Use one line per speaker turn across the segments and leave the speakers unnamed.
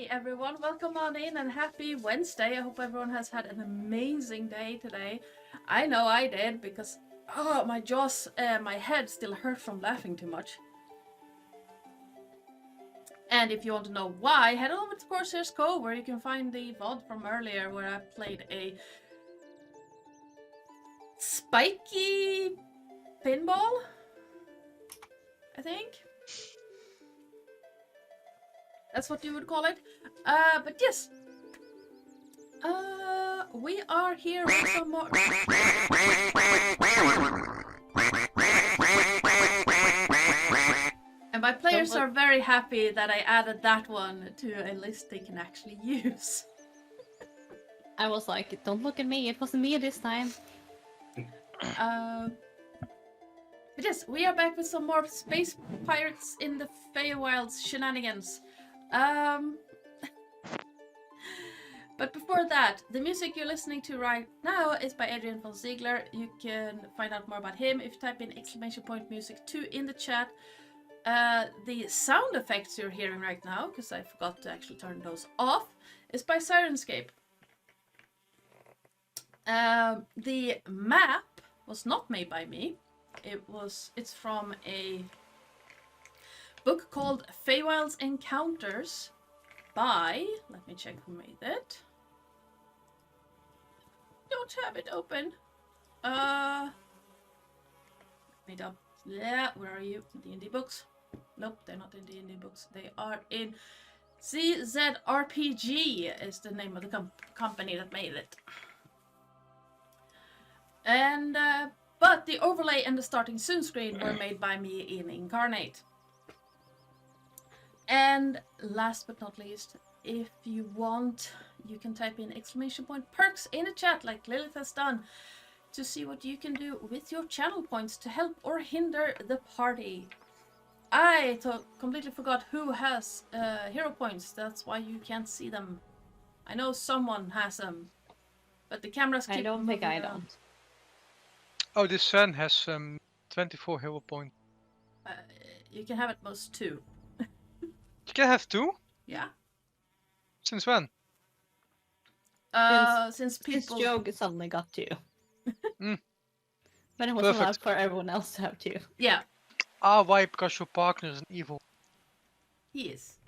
Hey everyone, welcome on in and happy Wednesday. I hope everyone has had an amazing day today. I know I did because my head still hurt from laughing too much. And if you want to know why, head over to Corsairs Co, where you can find the VOD from earlier where I played a spiky pinball, I think. That's what you would call it. But yes. We are here with some more... And my players are very happy that I added that one to a list they can actually use.
I was like, don't look at me, it wasn't me this time.
But yes, we are back with some more Space Pirates in the Feywilds shenanigans. But before that, the music you're listening to right now is by Adrian von Ziegler. You can find out more about him if you type in !music2 in the chat. The sound effects you're hearing right now, because I forgot to actually turn those off, is by Sirenscape. The map was not made by me. It's from a book called Feywilds Encounters by, let me check who made it. Don't have it open. Made up. Yeah, where are you? D&D books? Nope, they're not in D&D books. They are in CZRPG is the name of the company that made it. And but the overlay and the starting soon screen were made by me in Incarnate. And last but not least, if you want, you can type in !perks in the chat like Lillith has done to see what you can do with your channel points to help or hinder the party. I completely forgot who has hero points, that's why you can't see them. I know someone has them, but the cameras keep
I don't think I
around.
don't.
Oh, this Sven has 24 hero points.
You can have at most 2.
You can have 2?
Yeah.
Since when?
Since people...
Since Joe suddenly got 2.
Mm.
But it wasn't allowed for everyone else to have 2.
Yeah.
Ah, why? Because your partner is an evil.
He is.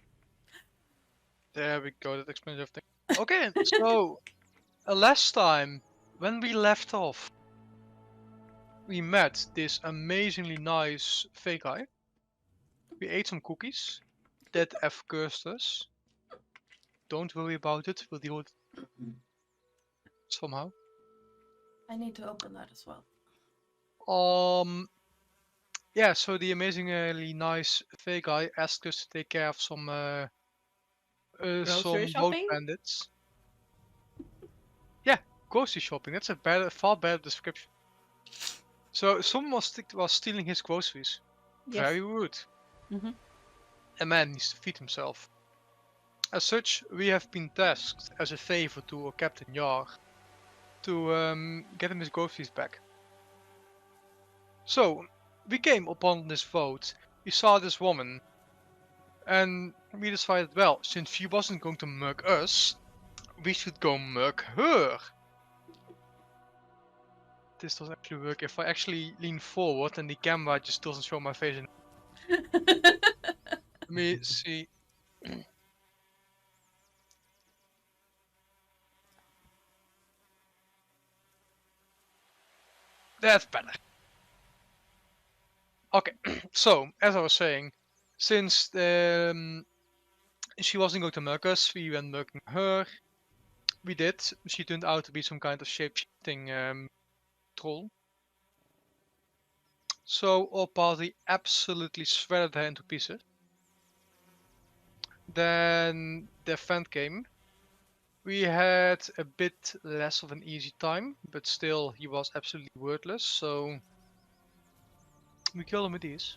There we go, that explains everything. Okay, so last time, when we left off, we met this amazingly nice Fey guy. We ate some cookies. That F cursed us. Don't worry about it, we'll deal with it somehow.
I need to open that as well.
Yeah, so the amazingly nice Fey guy asked us to take care of some
Grocery
boat
shopping?
bandits. Yeah, grocery shopping. That's a far better description. So someone was stealing his groceries.
Yes.
Very rude. A man needs to feed himself. As such, we have been tasked as a favor to Captain Yar to get him his groceries back. So we came upon this boat. We saw this woman, and we decided, well, since she wasn't going to mug us, we should go mug her. This doesn't actually work. If I actually lean forward and the camera just doesn't show my face. Let me see. That's better. Okay, so as I was saying, since she wasn't going to mug us, we went mugging her. We did. She turned out to be some kind of shape-shifting troll. So our party absolutely shredded her into pieces. Then the event came. We had a bit less of an easy time, but still he was absolutely worthless, so we killed him with these.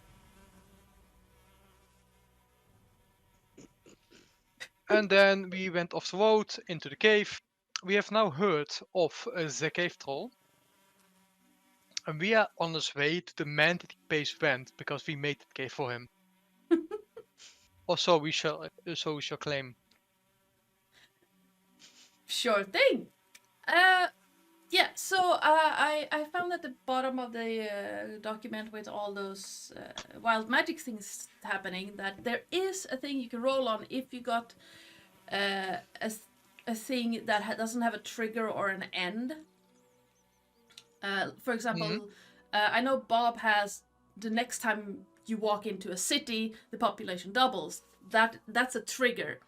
And then we went off the road into the cave. We have now heard of the cave troll. And we are on his way to the Manatee Base Vent because we made the cave for him. Or so we shall claim.
Sure thing. Yeah, so I found at the bottom of the document with all those wild magic things happening that there is a thing you can roll on if you got a thing that doesn't have a trigger or an end. For example, I know Bob has the next time you walk into a city, the population doubles. That's a trigger.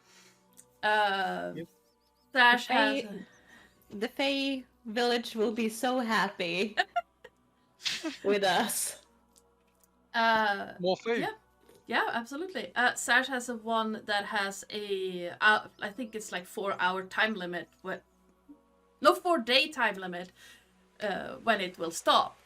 Sash has.
The Fey village will be so happy with us.
More food.
Yeah, absolutely. Sash has a one that has a, I think it's like 4-hour time limit. 4-day time limit when it will stop.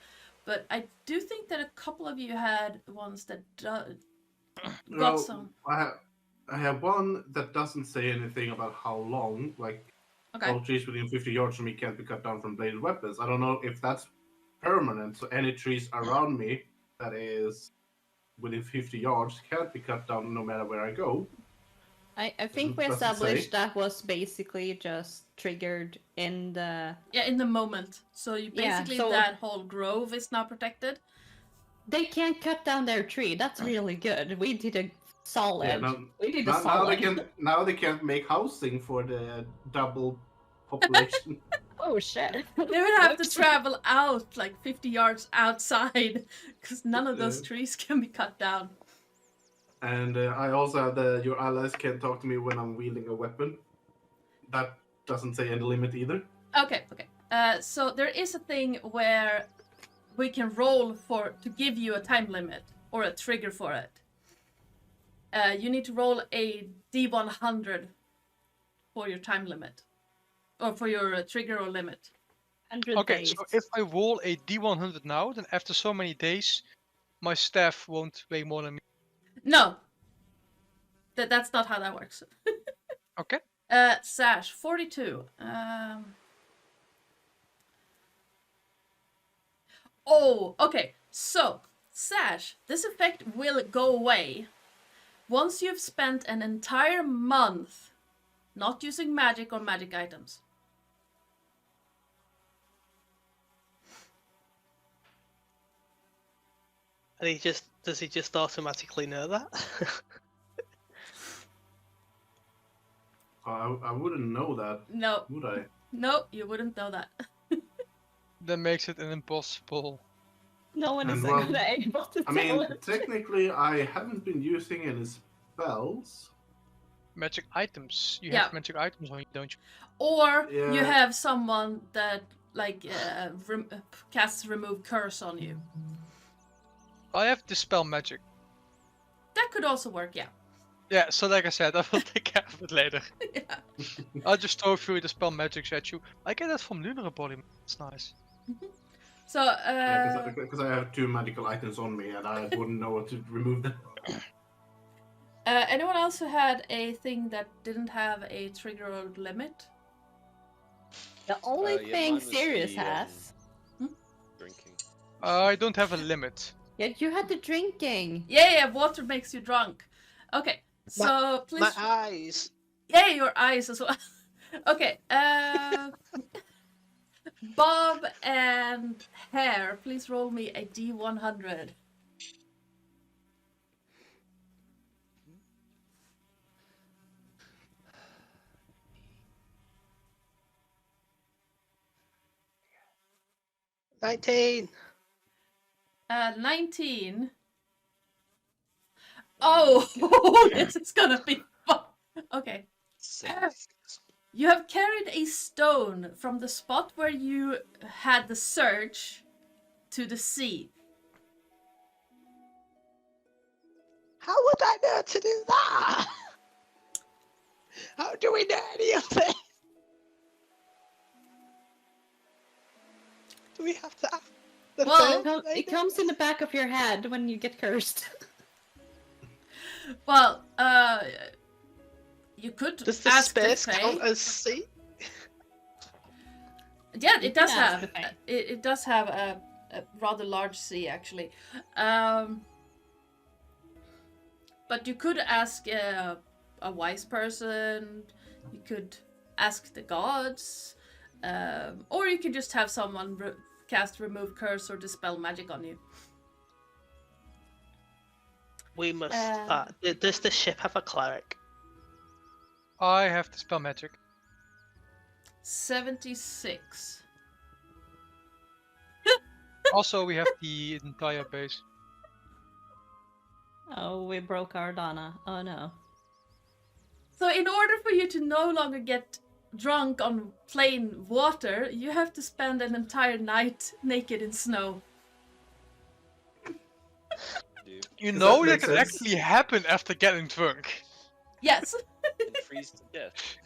But I do think that a couple of you had ones that got some.
I have one that doesn't say anything about how long. Like,
Okay.
all trees within 50 yards from me can't be cut down from bladed weapons. I don't know if that's permanent. So any trees around me that is within 50 yards can't be cut down no matter where I go.
I think we established that was basically just triggered in the...
Yeah, in the moment. So you basically, that whole grove is now protected.
They can't cut down their tree. That's really good. We did a solid.
Yeah,
we did a solid.
Now they can't make housing for the double population.
Oh shit.
They would have to travel out like 50 yards outside because none of those trees can be cut down.
And I also have your allies can't talk to me when I'm wielding a weapon. That doesn't say any limit either.
Okay. So there is a thing where we can roll to give you a time limit or a trigger for it. You need to roll a D100 for your time limit. Or for your trigger or limit.
100
Okay,
days.
so if I roll a D100 now, then after so many days, my staff won't weigh more than me.
No. That's not how that works.
Okay.
Sash, 42. Oh, okay. So, Sash, this effect will go away once you've spent an entire month not using magic or magic items.
And does he just automatically know that?
I wouldn't know that.
No.
Would I?
No, you wouldn't know that.
That makes it an impossible.
No one is
And well,
gonna able to
I
tell
mean,
it.
technically, I haven't been using any spells.
Magic items. You
Yeah.
have magic items on you, don't you?
Or
Yeah.
you have someone that like casts remove curse on you.
I have dispel magic.
That could also work, yeah.
Yeah, so like I said, I will take care of it later.
Yeah.
I'll just throw through the spell magics at you. I get that from Lunar Embodiment. It's nice.
So,
Because I have 2 magical items on me and I wouldn't know what to remove them.
anyone else who had a thing that didn't have a trigger or limit?
The only
Yeah,
thing
mine was
Sirius
the,
has.
drinking.
I don't have a limit.
Yeah, you had the drinking.
Yeah, water makes you drunk. Okay, so please.
My eyes.
Yeah, your eyes as well. Okay, Bob and Hare, please roll me a D100.
$19.
19. Oh, this is gonna be fun. Okay.
Six.
You have carried a stone from the spot where you had the search to the sea.
How would I know to do that? How do we know any of it? Do we have to ask the
Well,
third
It comes in the back of your head when you get cursed.
Well, you could
Does the
ask
space
the Fae.
count as sea?
Yeah, it does
can ask
have.
the Fae.
It does have a rather large sea, actually. But you could ask a wise person. You could ask the gods, or you can just have someone cast remove curse or dispel magic on you.
We must.
Um,
Does the ship have a cleric?
I have to spell magic.
76.
Also, we have the entire base.
Oh, we broke our Donna. Oh no.
So in order for you to no longer get drunk on plain water, you have to spend an entire night naked in snow.
Dude,
You
Does
know
that
that
make
can
sense?
actually happen after getting drunk.
Yes,
and freeze to death.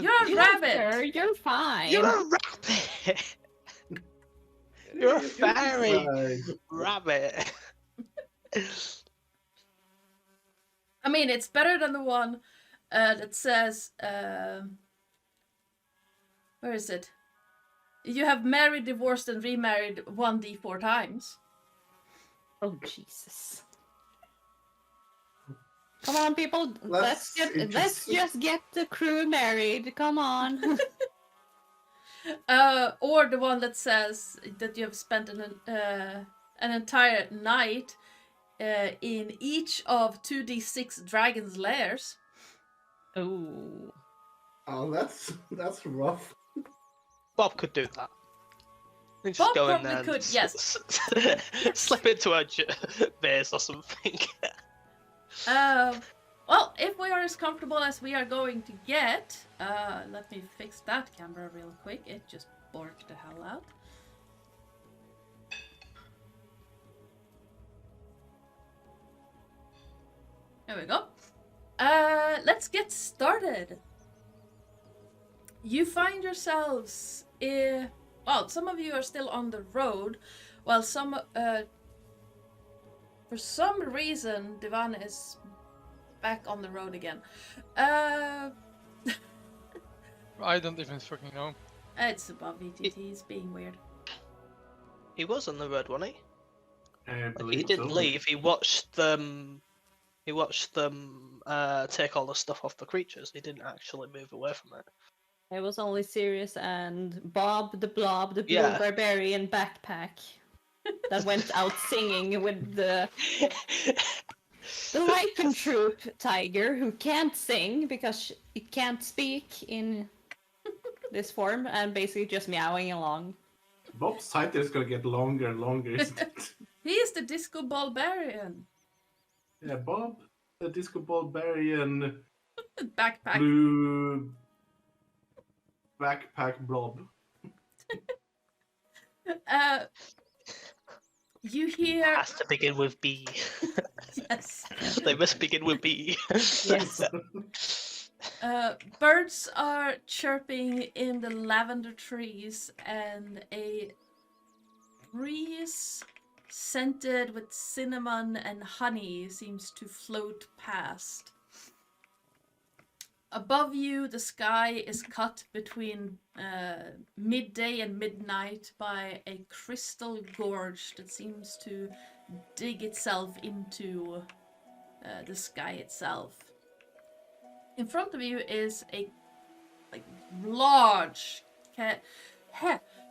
you're a rabbit.
Sure, you're fine.
You're a rabbit. You're a fairy rabbit.
I mean, it's better than the one that says, where is it? You have married, divorced, and remarried 1d4 times.
Oh Jesus. Come on, people. Let's
That's
let's
interesting.
just get the crew married. Come on.
Or the one that says that you have spent an entire night in each of 2d6 dragons' lairs.
Oh.
Oh, that's rough.
Bob could do that. He'd
Bob
just go in
probably
there and
could, yes.
slip into a base or something.
Well, if we are as comfortable as we are going to get, let me fix that camera real quick. It just borked the hell out. There we go. Let's get started. You find yourselves well, some of you are still on the road, while some for some reason Divan is back on the road again.
I don't even fucking know.
It's above VTT, he's being weird.
He was on the road, wasn't he?
I
Like,
believe
he didn't
so.
leave. He watched them. He watched them take all the stuff off the creatures. He didn't actually move away from it.
It was only Sirius and Bob the Blob, the blue
Yeah.
barbarian backpack that went out singing with the lycanthrope tiger who can't sing because it can't speak in this form and basically just meowing along.
Bob's title is gonna get longer and longer, isn't it?
He is the Disco Barbarian.
Yeah, Bob, the Disco Barbarian,
Backpack.
blue backpack blob.
You hear...
Has to begin with B.
Yes.
They must begin with B.
Yes.
Birds are chirping in the lavender trees, and a breeze scented with cinnamon and honey seems to float past. Above you, the sky is cut between midday and midnight by a crystal gorge that seems to dig itself into the sky itself. In front of you is a large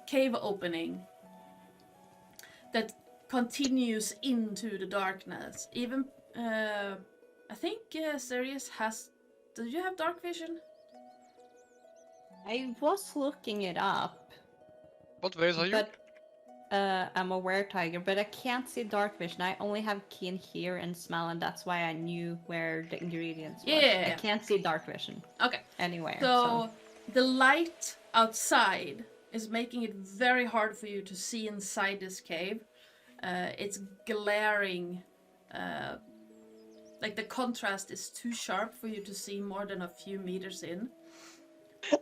cave opening that continues into the darkness. Even I think Sirius has. Do you have dark vision?
I was looking it up,
What ways are you?
but I'm a were-tiger, but I can't see dark vision. I only have keen hear and smell, and that's why I knew where the ingredients were.
Yeah.
I can't see dark vision
Okay.
anywhere.
So the light outside is making it very hard for you to see inside this cave. It's glaring. Like the contrast is too sharp for you to see more than a few meters in.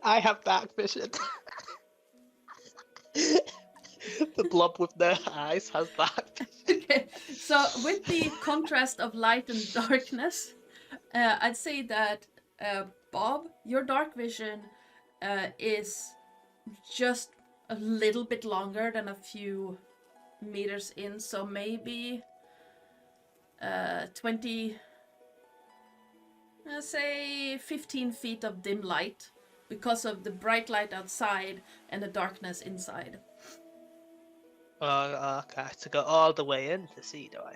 I have dark vision. The blob with no eyes has dark vision.
Okay, so with the contrast of light and darkness, I'd say that Bob, your dark vision is just a little bit longer than a few meters in, so maybe 20, Say 15 feet of dim light because of the bright light outside and the darkness inside.
Okay, I have to go all the way in to see, do I?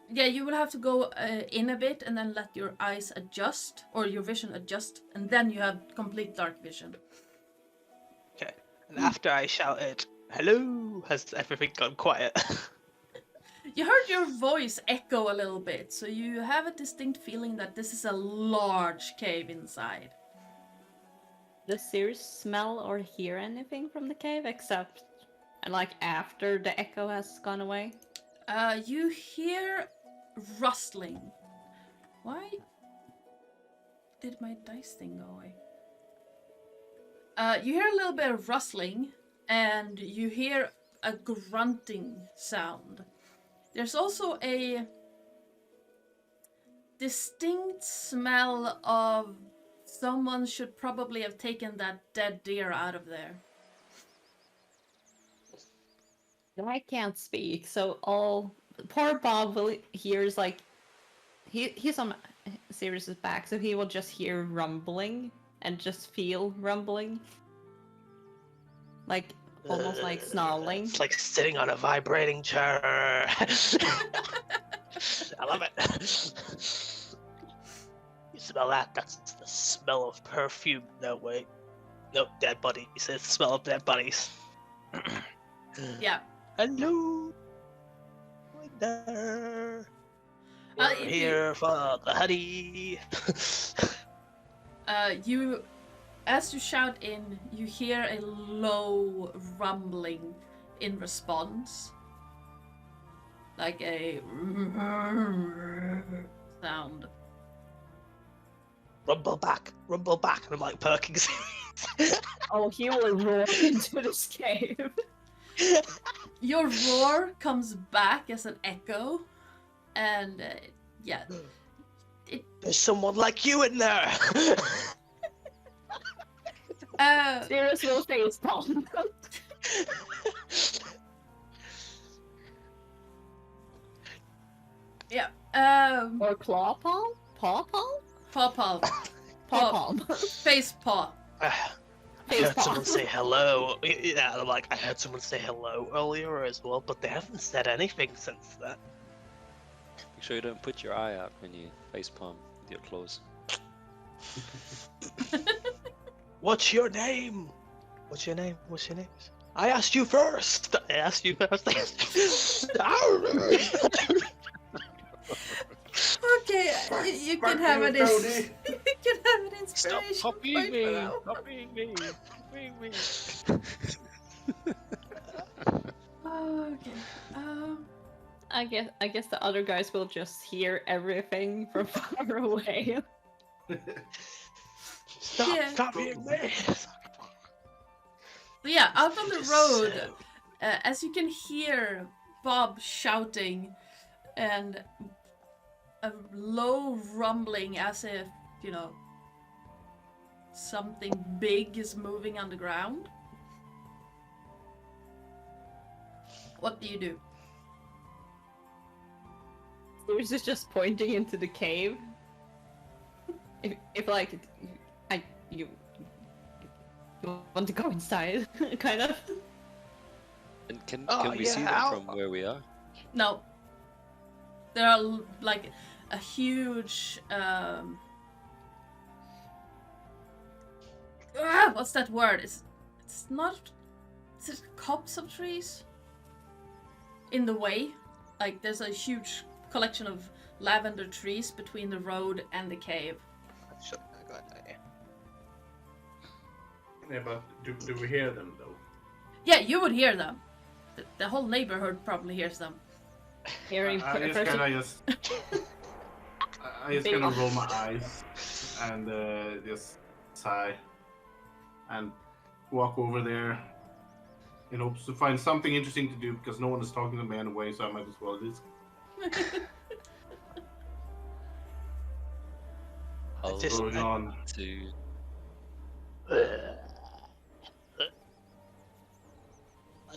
Yeah, you will have to go in a bit and then let your eyes adjust, or your vision adjust, and then you have complete dark vision.
Okay. And after I shouted, "Hello," has everything gone quiet?
You heard your voice echo a little bit, so you have a distinct feeling that this is a large cave inside.
Does Sirius smell or hear anything from the cave except, like, after the echo has gone away?
You hear rustling. Why did my dice thing go away? You hear a little bit of rustling, and you hear a grunting sound. There's also a distinct smell of someone should probably have taken that dead deer out of there.
I can't speak, so all poor Bob will hears like he's on Sirius's back, so he will just hear rumbling and just feel rumbling, like almost like snarling.
It's like sitting on a vibrating chair. I love it. You smell that? That's the smell of perfume. No, wait. Nope, dead bodies. It's the smell of dead bodies.
Yeah.
Hello. There. We're
if
here for the honey.
You, as you shout in, you hear a low rumbling in response, like a sound.
Rumble back, and I'm like perking.
Oh, he will roar into this cave.
Your roar comes back as an echo, and yeah,
There's someone like you in there.
Sirius will face palm.
yeah.
Or claw palm? Paw palm?
Paw palm,
Paw palm.
face paw.
I
Face
heard someone
palm.
say hello. Yeah, I'm like, I heard someone say hello earlier as well, but they haven't said anything since then.
Make sure you don't put your eye out when you facepalm with your claws.
What's your name? What's your name? I asked you first.
Okay, you can have an you can have an
Stop
inspiration
copying
point
me!
for now.
Copying me! Copying me!
Okay.
I guess the other guys will just hear everything from far away.
Stop
Yeah.
copying me.
So yeah, out on the road, as you can hear Bob shouting and a low rumbling as if, you know, something big is moving on the ground. What do you do?
Sirius is just pointing into the cave. If like, you want to go inside, kind of.
And can
Oh,
we see them
yeah.
from where we are?
No. There are like a huge what's that word? It's not. Is it copse of trees? In the way, like there's a huge collection of lavender trees between the road and the cave.
Yeah, but do we hear them though?
Yeah, you would hear them. The whole neighborhood probably hears them.
Hearing
I just
person.
kind of roll my eyes and just sigh and walk over there in hopes to find something interesting to do because no one is talking to me anyway, so I might as well just.
I'll
Just-
Going on.
to
I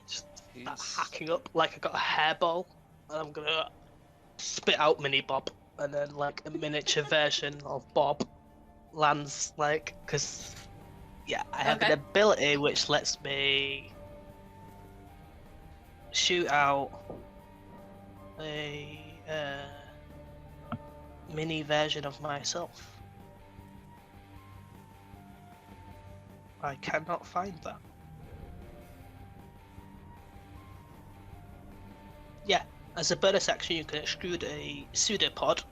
just start
He's-
hacking up like I got a hairball, and I'm gonna spit out Mini Bob. and then like a miniature version of Bob lands like because I have an
Okay.
ability which lets me shoot out a mini version of myself. I cannot find that. Yeah, as a bonus action, you can extrude a pseudopod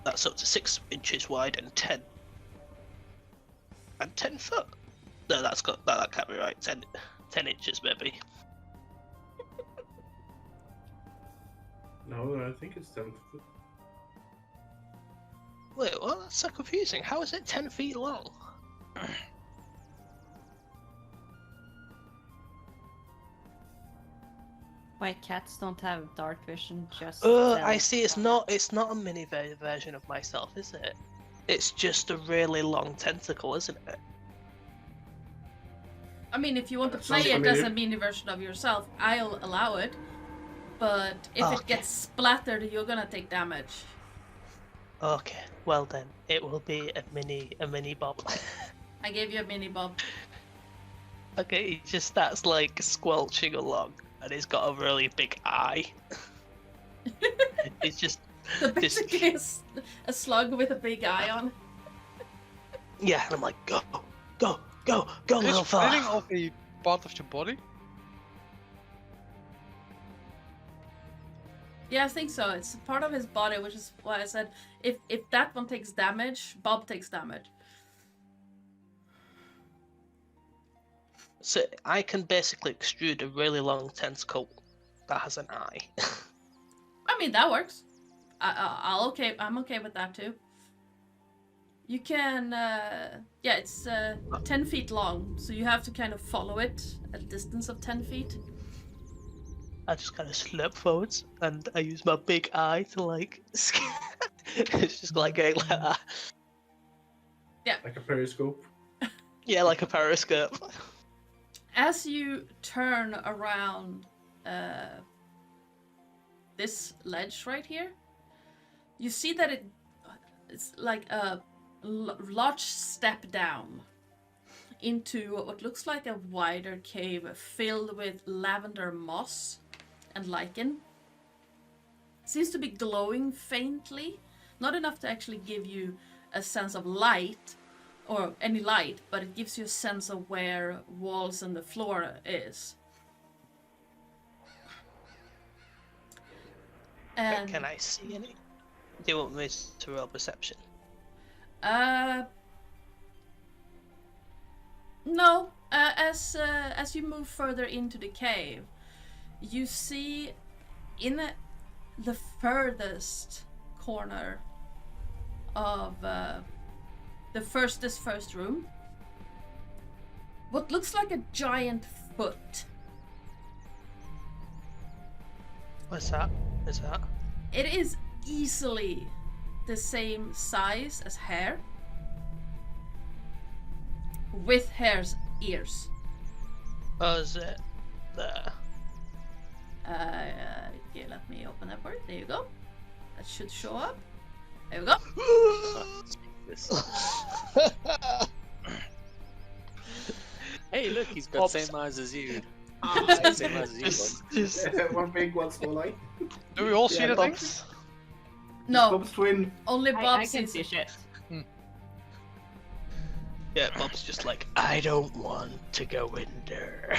that's up to 6 inches wide and 10 foot. No, that can't be right. 10 inches maybe.
No, I think it's 10 foot.
Wait, well, that's so confusing. How is it 10 feet long?
White cats don't have dark vision, just
I
stealth.
see. It's not a mini version of myself, is it? It's just a really long tentacle, isn't it?
I mean, if you want to
That
play
sounds
it as a
familiar.
mini version of yourself, I'll allow it. But if it
Okay.
gets splattered, you're gonna take damage.
Okay, well then, it will be a mini Bob.
I gave you a mini Bob.
Okay, he just starts like squelching along, and he's got a really big eye. It's just
So basically, a slug with a big eye on.
yeah, and I'm like, go,
Is
little
splitting
fella.
of a part of your body?
Yeah, I think so. It's part of his body, which is why I said if that one takes damage, Bob takes damage.
So I can basically extrude a really long tentacle that has an eye.
I mean, that works. I'm okay with that too. You can, it's 10 feet long, so you have to kind of follow it at a distance of 10 feet.
I just kind of slip forwards, and I use my big eye to like. It's just like going like that.
Like a periscope.
Yeah, like a periscope.
As you turn around this ledge right here, you see that it's like a large step down into what looks like a wider cave filled with lavender moss and lichen. Seems to be glowing faintly, not enough to actually give you a sense of light or any light, but it gives you a sense of where walls and the floor is. And
Can I see any? Do you want me to roll perception?
No. As you move further into the cave, you see in the furthest corner of this first room, what looks like a giant foot.
What's that? Is that?
It is easily the same size as hair, with hair's ears.
Oh, is it there?
Yeah, let me open that part. There you go. That should show up. There we go.
Hey, look, he's got
Pops.
the same eyes as you.
Ah,
Same eyes as you, Bob.
One big, one small eye.
Do we all see the thing?
Bob's.
No,
Bob's twin.
only Bob
I can
sees
see
it.
shit.
Yeah, Bob's just like, I don't want to go in there.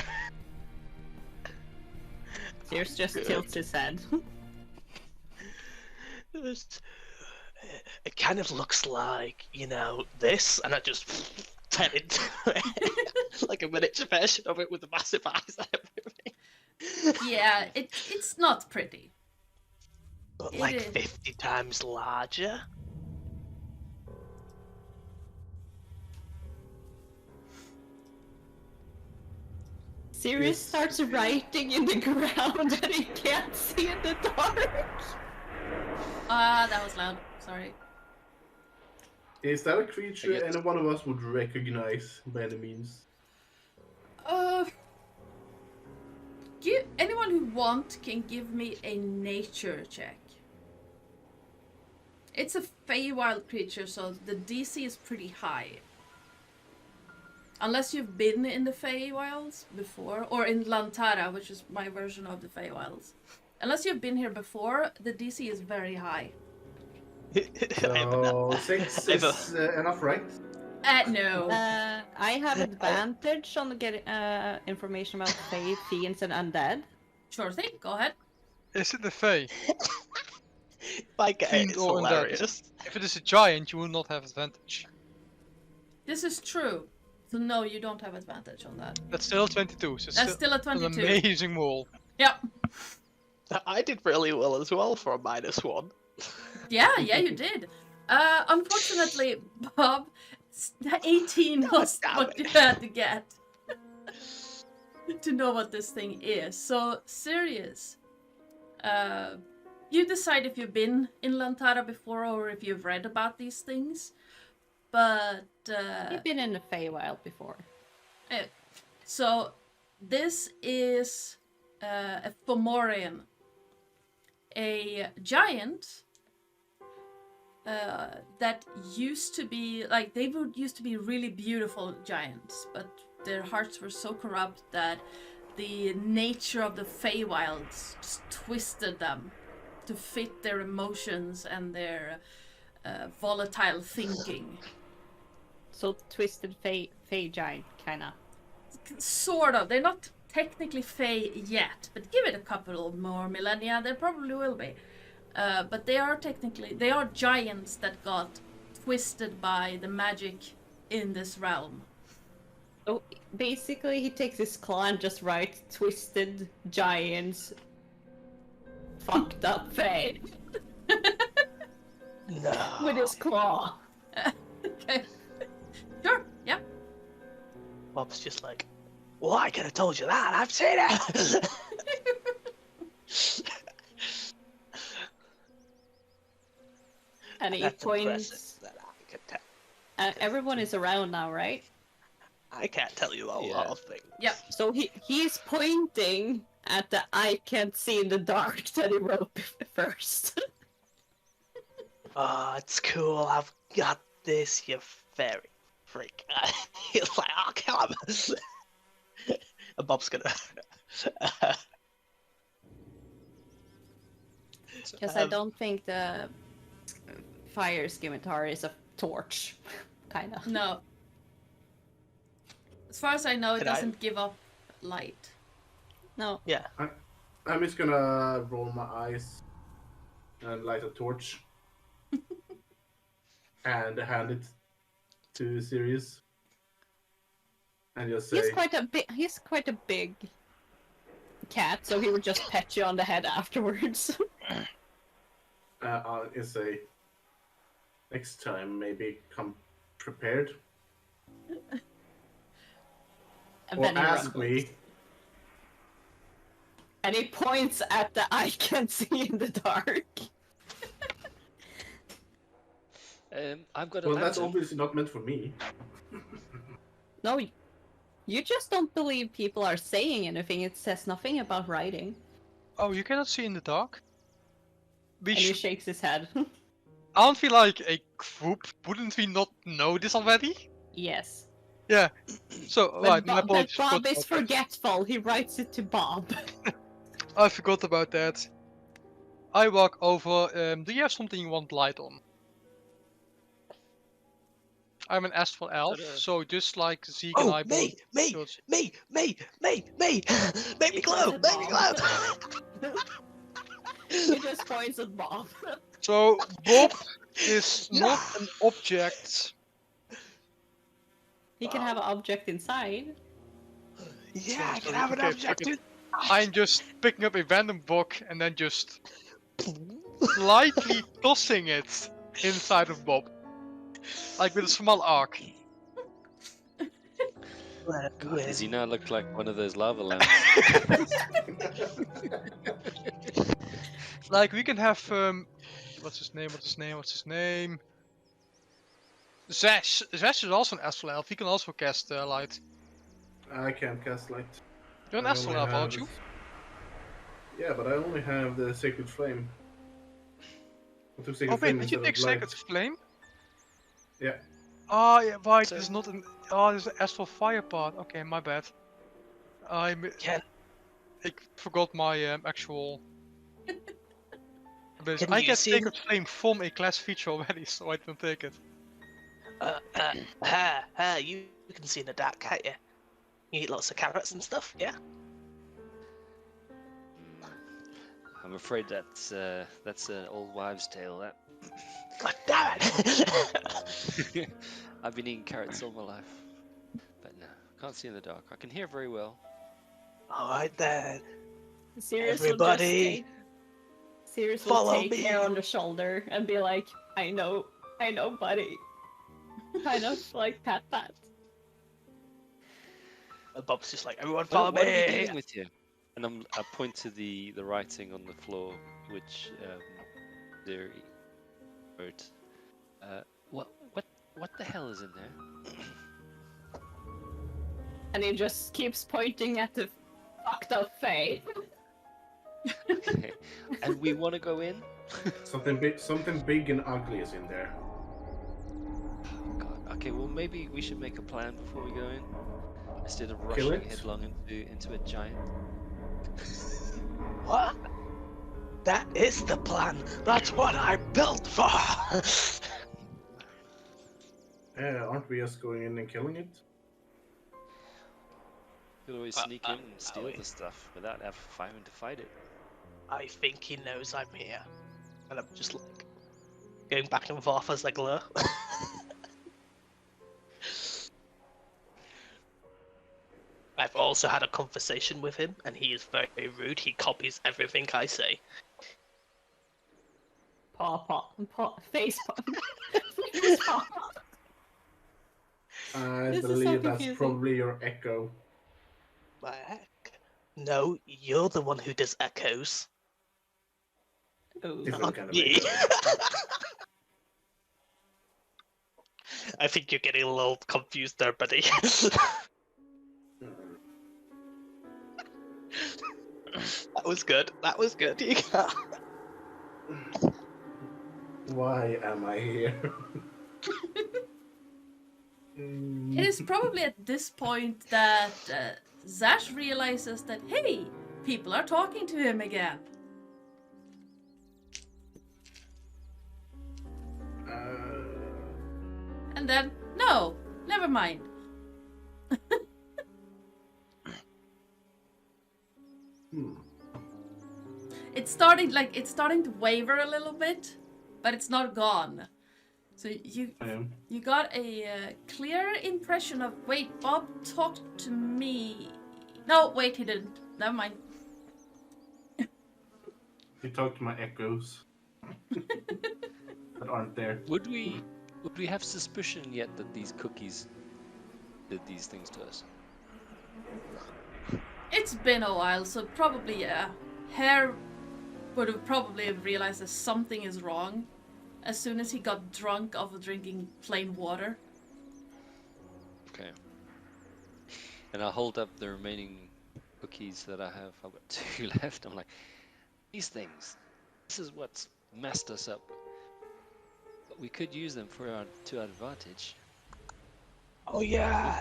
Sears just tilts his head.
It kind of looks like, this, and I just turn into like a miniature version of it with the massive eyes and everything.
Yeah, it's not pretty.
But
It
like
is.
50 times larger.
Sirius starts writing in the ground that he can't see in the dark.
That was loud. Sorry.
Is that a creature any one of us would recognize by any means?
Anyone who can give me a nature check. It's a Feywild creature, so the DC is pretty high. Unless you've been in the Feywilds before, or in Lantara, which is my version of the Feywilds. Unless you've been here before, the DC is very high.
So 6 is enough, right?
No.
I have advantage on getting information about Fey, fiends, and undead.
Sure thing, go ahead.
Is it the Fey?
If I get it,
Fiend
it's
or undead?
hilarious.
If it is a giant, you will not have advantage.
This is true. So no, you don't have advantage on that.
That's still 22. So
That's still a
an
22.
amazing roll.
Yep.
I did really well as well for a -1.
Yeah, you did. Unfortunately, Bob, 18 was
damn
what
it.
you had to get to know what this thing is. So, Sirius, you decide if you've been in Lantara before or if you've read about these things. But,
You've been in the Feywild before.
so this is a Fomorian, a giant that used to be like used to be really beautiful giants, but their hearts were so corrupt that the nature of the Feywilds just twisted them to fit their emotions and their volatile thinking.
So twisted Fey giant, kinda.
Sort of. They're not technically Fey yet, but give it a couple more millennia, they probably will be. But they are giants that got twisted by the magic in this realm.
So basically, he takes his claw and just writes "twisted giants, fucked up Fey"
No.
with his claw.
Okay. Sure, yeah.
Bob's just like, well, I could have told you that. I've seen it.
And he
That's
points.
impressive that I can tell.
Everyone is around now, right?
I can't tell you a lot
Yeah.
of things.
Yep.
So he's pointing at the "I can't see in the dark" that he wrote first.
Oh, it's cool. I've got this, you fairy freak. He's like, oh, come. And Bob's gonna.
Because I don't think the fire scimitar is a torch, kinda.
No. As far as I know, it
Could I-
doesn't give up light.
No.
Yeah.
I'm just gonna roll my eyes and light a torch and hand it to Sirius and just say,
He's quite a big cat, so he would just pet you on the head afterwards.
I'll just say, next time maybe come prepared.
And
Or
then he
ask
rumbles.
me.
And he points at the "I can't see in the dark."
I've got a
Well, that's
lantern.
obviously not meant for me.
No, you just don't believe people are saying anything. It says nothing about writing.
Oh, you cannot see in the dark? We
And he
should...
shakes his head.
Aren't we like a group? Wouldn't we not know this already?
Yes.
Yeah. So,
But
right, my
Bob, but
apologies.
Bob
forgot
is
about that.
forgetful. He writes it to Bob.
I forgot about that. I walk over. Do you have something you want light on? I'm an astral elf, so just like Zeke and
Oh,
I
me,
both.
me,
just-
me, me, me, me. Make me glow,
It's
make me glow.
He just points at Bob.
So Bob is not an object.
He can have an object inside.
Yeah, I can
Sorry,
have an
okay,
object.
okay. I'm just picking up a random book and then just lightly tossing it inside of Bob, like with a small arc.
God, does he now look like one of those lava lamps?
Like we can have what's his name? Zesh. Zesh is also an astral elf. He can also cast light.
I can't cast light.
You're an
I
astral
only
elf,
have
aren't you?
Yeah, but I only have the Sacred Flame. I took Sacred
Oh wait,
Flame
did you
instead
take
of Light.
Sacred Flame?
Yeah.
Oh yeah, right.
So-
There's not an. Oh, there's an Astral Fire part. Okay, my bad. I
Can
forgot my actual. abilities.
Can
I
you
get
see
Sacred Flame from a class feature already, so I don't take it.
you can see in the dark, can't you? You eat lots of carrots and stuff, yeah?
I'm afraid that's an old wives' tale. That
God damn it!
I've been eating carrots all my life, but no, can't see in the dark. I can hear very well.
Alright then.
Sirius
Everybody,
will
follow
take
me.
Air on the shoulder and be like, I know, buddy. Kind of like pat.
And Bob's just like, everyone follow
What are we
me!
doing with you? And I point to the writing on the floor, which there wrote. What the hell is in there?
And he just keeps pointing at the fucked up Fey.
Okay. And we want to go in.
Something big and ugly is in there.
God. Okay, well maybe we should make a plan before we go in, instead of
Kill
rushing
it?
headlong into a giant.
What? That is the plan! That's what I'm built for!
Aren't we just going in and killing it?
Could always sneak in and
are
steal
we?
the stuff without having to fight it.
I think he knows I'm here. And I'm just like, going back and forth as I glow. I've also had a conversation with him, and he is very rude. He copies everything I say.
Face paw.
I
This is so
believe that's
confusing.
probably your echo.
My heck? No, you're the one who does echoes.
Ooh.
Different
Not
kind of
me.
echo.
I think you're getting a little confused there, buddy. That was good. That was good. You got...
Why am I here?
It is probably at this point that Zash realizes that, hey, people are talking to him again. And then, no, never mind. It's starting to waver a little bit, but it's not gone. So you got a clear impression of, wait, Bob talked to me. No, wait, he didn't. Never mind.
You talked to my echoes that aren't there.
Would we have suspicion yet that these cookies did these things to us?
It's been a while, so probably, yeah. Hare would have probably realized that something is wrong as soon as he got drunk off of drinking plain water.
Okay. And I hold up the remaining cookies that I have. I've got 2 left. I'm like, these things. This is what's messed us up. But we could use them to our advantage.
Oh yeah.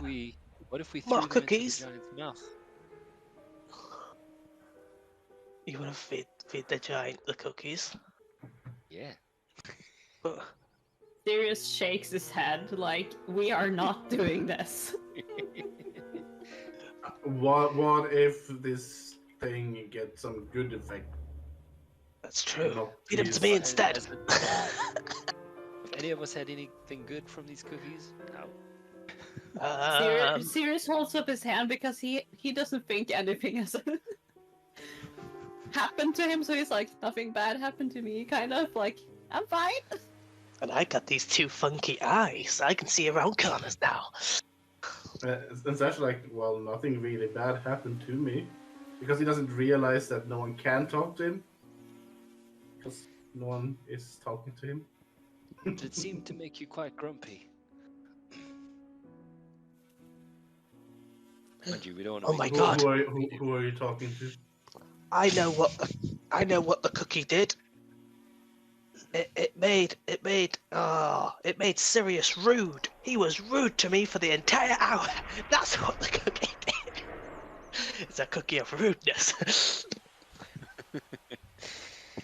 What if we threw
More
them
cookies?
into the giant's mouth?
You want to feed the giant the cookies?
Yeah.
Sirius shakes his head like, we are not doing this.
What if this thing gets some good effect?
That's true.
No,
Feed them to me
please.
instead.
Have any of us had anything good from these cookies? No.
Sirius holds up his hand because he doesn't think anything has happened to him, so he's like, nothing bad happened to me, kind of like, I'm fine.
And I got these 2 funky eyes. I can see around corners now.
It's actually like, well, nothing really bad happened to me. Because he doesn't realize that no one can talk to him. Because no one is talking to him.
But it seemed to make you quite grumpy. Mind you, we don't want to
Oh my
make
God.
Who are you talking to?
I know what the cookie did. it made Sirius rude. He was rude to me for the entire hour. That's what the cookie did. It's a cookie of rudeness.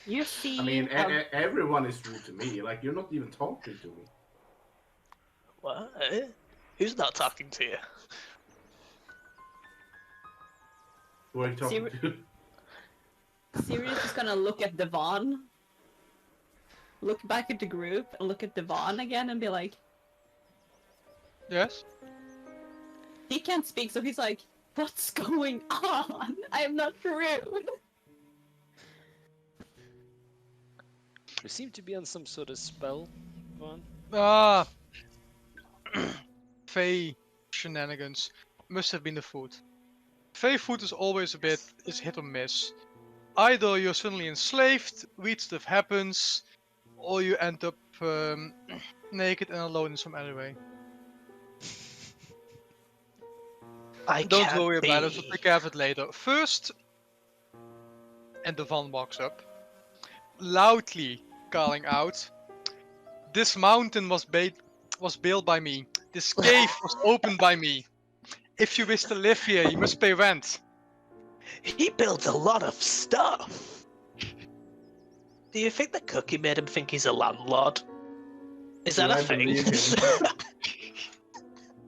You see,
I mean, everyone is rude to me. Like, you're not even talking to me.
What? Who's not talking to you?
Who are you talking to?
Sirius is gonna look at Devon, look back at the group, and look at Devon again and be like,
Yes?
he can't speak, so he's like, what's going on? I am not rude.
We seem to be on some sort of spell, Vaughn.
Ah! Fey shenanigans. Must have been the food. Fey food is always is hit or miss. Either you're suddenly enslaved, weird stuff happens, or you end up naked and alone in some alleyway. Don't worry about it, we'll take care of it later. First, and the van walks up, loudly calling out, "This mountain was built by me. This cave was opened by me. If you wish to live here, you must pay rent."
He builds a lot of stuff. Do you think the cookie made him think he's a landlord? Is that a thing?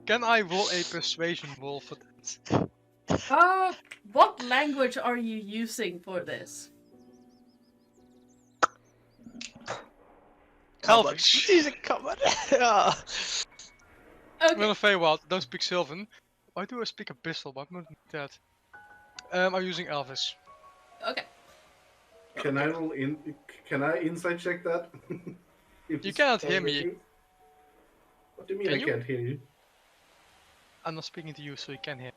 Can I roll a persuasion roll for that?
What language are you using for this?
Elvish.
She's a common. Yeah.
I'm
Okay.
gonna Feywilds, don't speak Sylvan. Why do I speak Abyssal? Why not that? I'm using Elvis.
Okay.
Can I roll in? Can I insight check that? If
You
it's
cannot hear
fine
me.
with you? What do you mean
Can
I
you?
can't hear you?
I'm not speaking to you, so you can hear.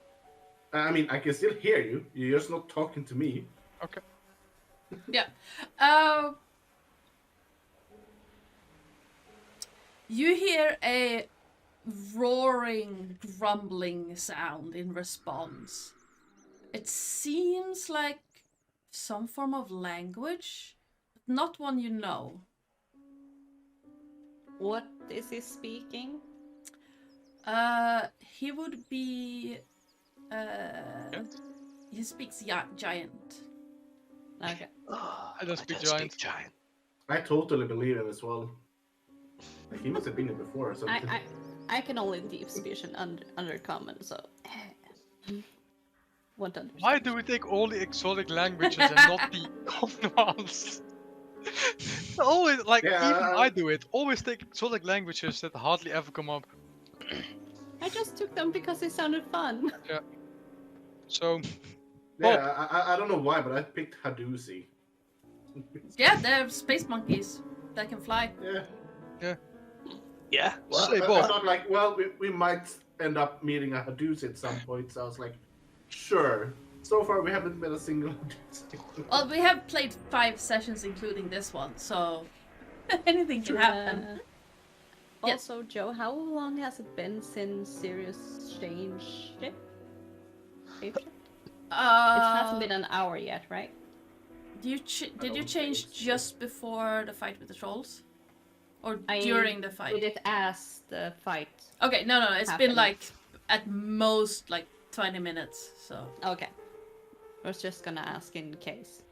I mean, I can still hear you. You're just not talking to me.
Okay.
Yeah. You hear a roaring, grumbling sound in response. It seems like some form of language, but not one you know.
What is he speaking?
He would be. He speaks giant.
Okay.
I don't speak giant.
I totally believe him as well. Like, he must have been here before or something.
I can only deep speech and under common, so won't understand.
Why do we take all the exotic languages and not the common ones? Always, like,
Yeah,
even I do it. Always take exotic languages that hardly ever come up.
I just took them because they sounded fun.
So,
Yeah, I don't know why, but I picked Hadusi.
Yeah, they're space monkeys that can fly.
Yeah.
Yeah.
Well,
Say,
I
Bob.
thought like, well, we might end up meeting a Hadusi at some point, so I was like, sure. So far, we haven't met a single Hadusi.
Well, we have played 5 sessions, including this one, so anything can happen. Yes.
Also, Joe, how long has it been since Sirius changed ship? It hasn't been an hour yet, right?
Did you change just before the fight with the trolls? Or
I
during the fight?
did it as the fight.
Okay, no, it's been
happened.
like, at most, like 20 minutes, so.
Okay. I was just gonna ask in case.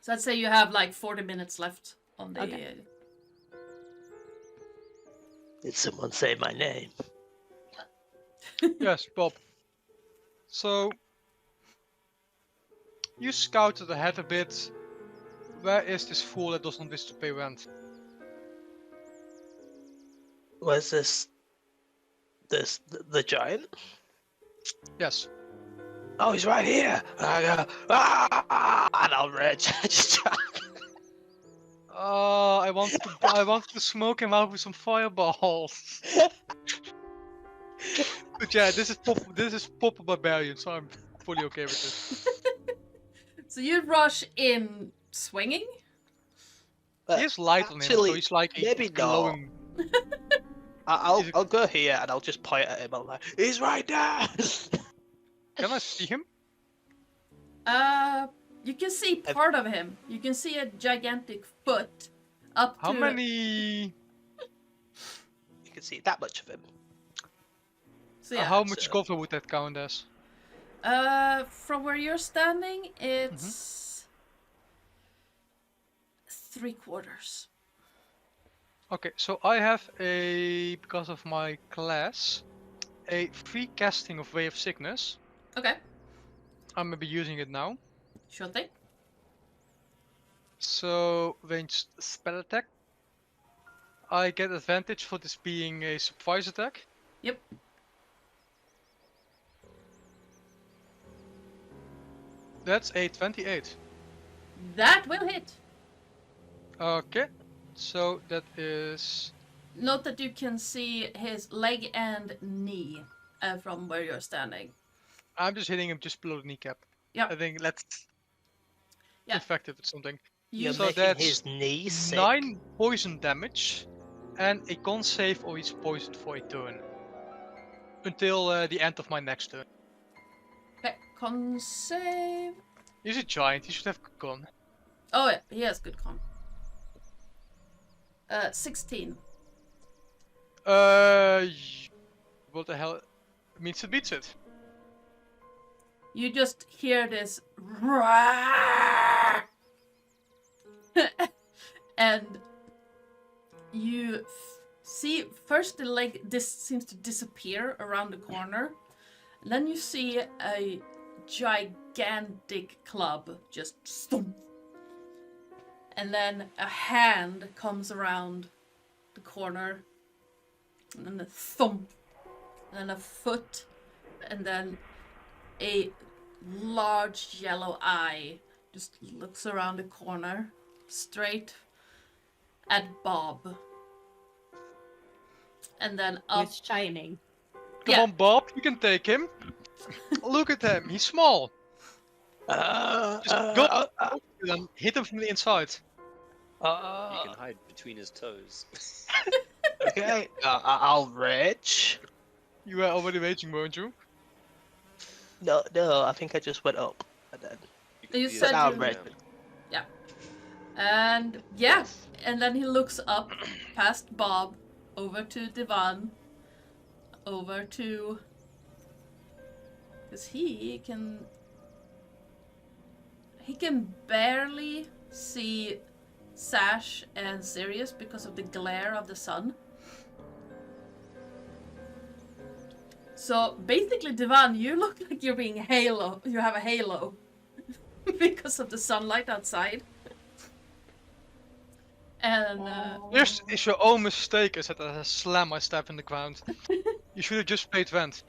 So I'd say you have like 40 minutes left on the...
Okay.
Did someone say my name?
yes, Bob. So, you scouted ahead a bit. Where is this fool that doesn't wish to pay rent?
Was this the giant?
Yes.
Oh, he's right here. And I go, ah, and I'll rage.
I want to smoke him out with some fireballs. But yeah, this is proper barbarian, so I'm fully okay with this.
So you rush in swinging?
He has light on him, so he's like a
maybe
glowing.
I'll go here and I'll just point at him. I'm like, he's right there.
Can I see him?
You can see part of him. You can see a gigantic foot Up
How
to
many?
You can see that much of him.
So yeah.
How much
so-
cover would that count as?
From where you're standing, it's 3/4.
Okay, so I have because of my class, a free casting of Way of Sickness.
Okay,
I'm gonna be using it now.
sure thing.
So ranged spell attack. I get advantage for this being a surprise attack.
Yep.
That's a 28.
That will hit.
Okay, so that is
Note that you can see his leg and knee from where you're standing.
I'm just hitting him just below the kneecap.
Yep.
I think that's
Yeah.
effective at something.
You,
So
making
that's
his knee sick.
9 poison damage and a con save or he's poisoned for a turn. Until the end of my next turn.
okay, con save.
He's a giant, he should have good con.
Oh yeah, he has good con. 16.
What the hell? Means it beats it.
You just hear this and you see first the leg seems to disappear around the corner, and then you see a gigantic club just stomp, and then a hand comes around the corner, and then a thump, and then a foot, and then a large yellow eye just looks around the corner straight at Bob, and then up.
He's shining.
Come
Yeah.
on, Bob, you can take him. Look at him, he's small. Just go and hit him from the inside.
You can hide between his toes.
Okay, I'll rage.
You were already raging, weren't you?
No, I think I just went up and then.
can
You
be
said
a
Now
you-
I'm ready.
And yeah, and then he looks up past Bob, over to Divan, over to. Because he can barely see Sash and Sirius because of the glare of the sun. So basically, Divan, you look like you're being halo. You have a halo because of the sunlight outside. And
This is your own mistake, I said as I slam my stab in the ground. You should have just played vent.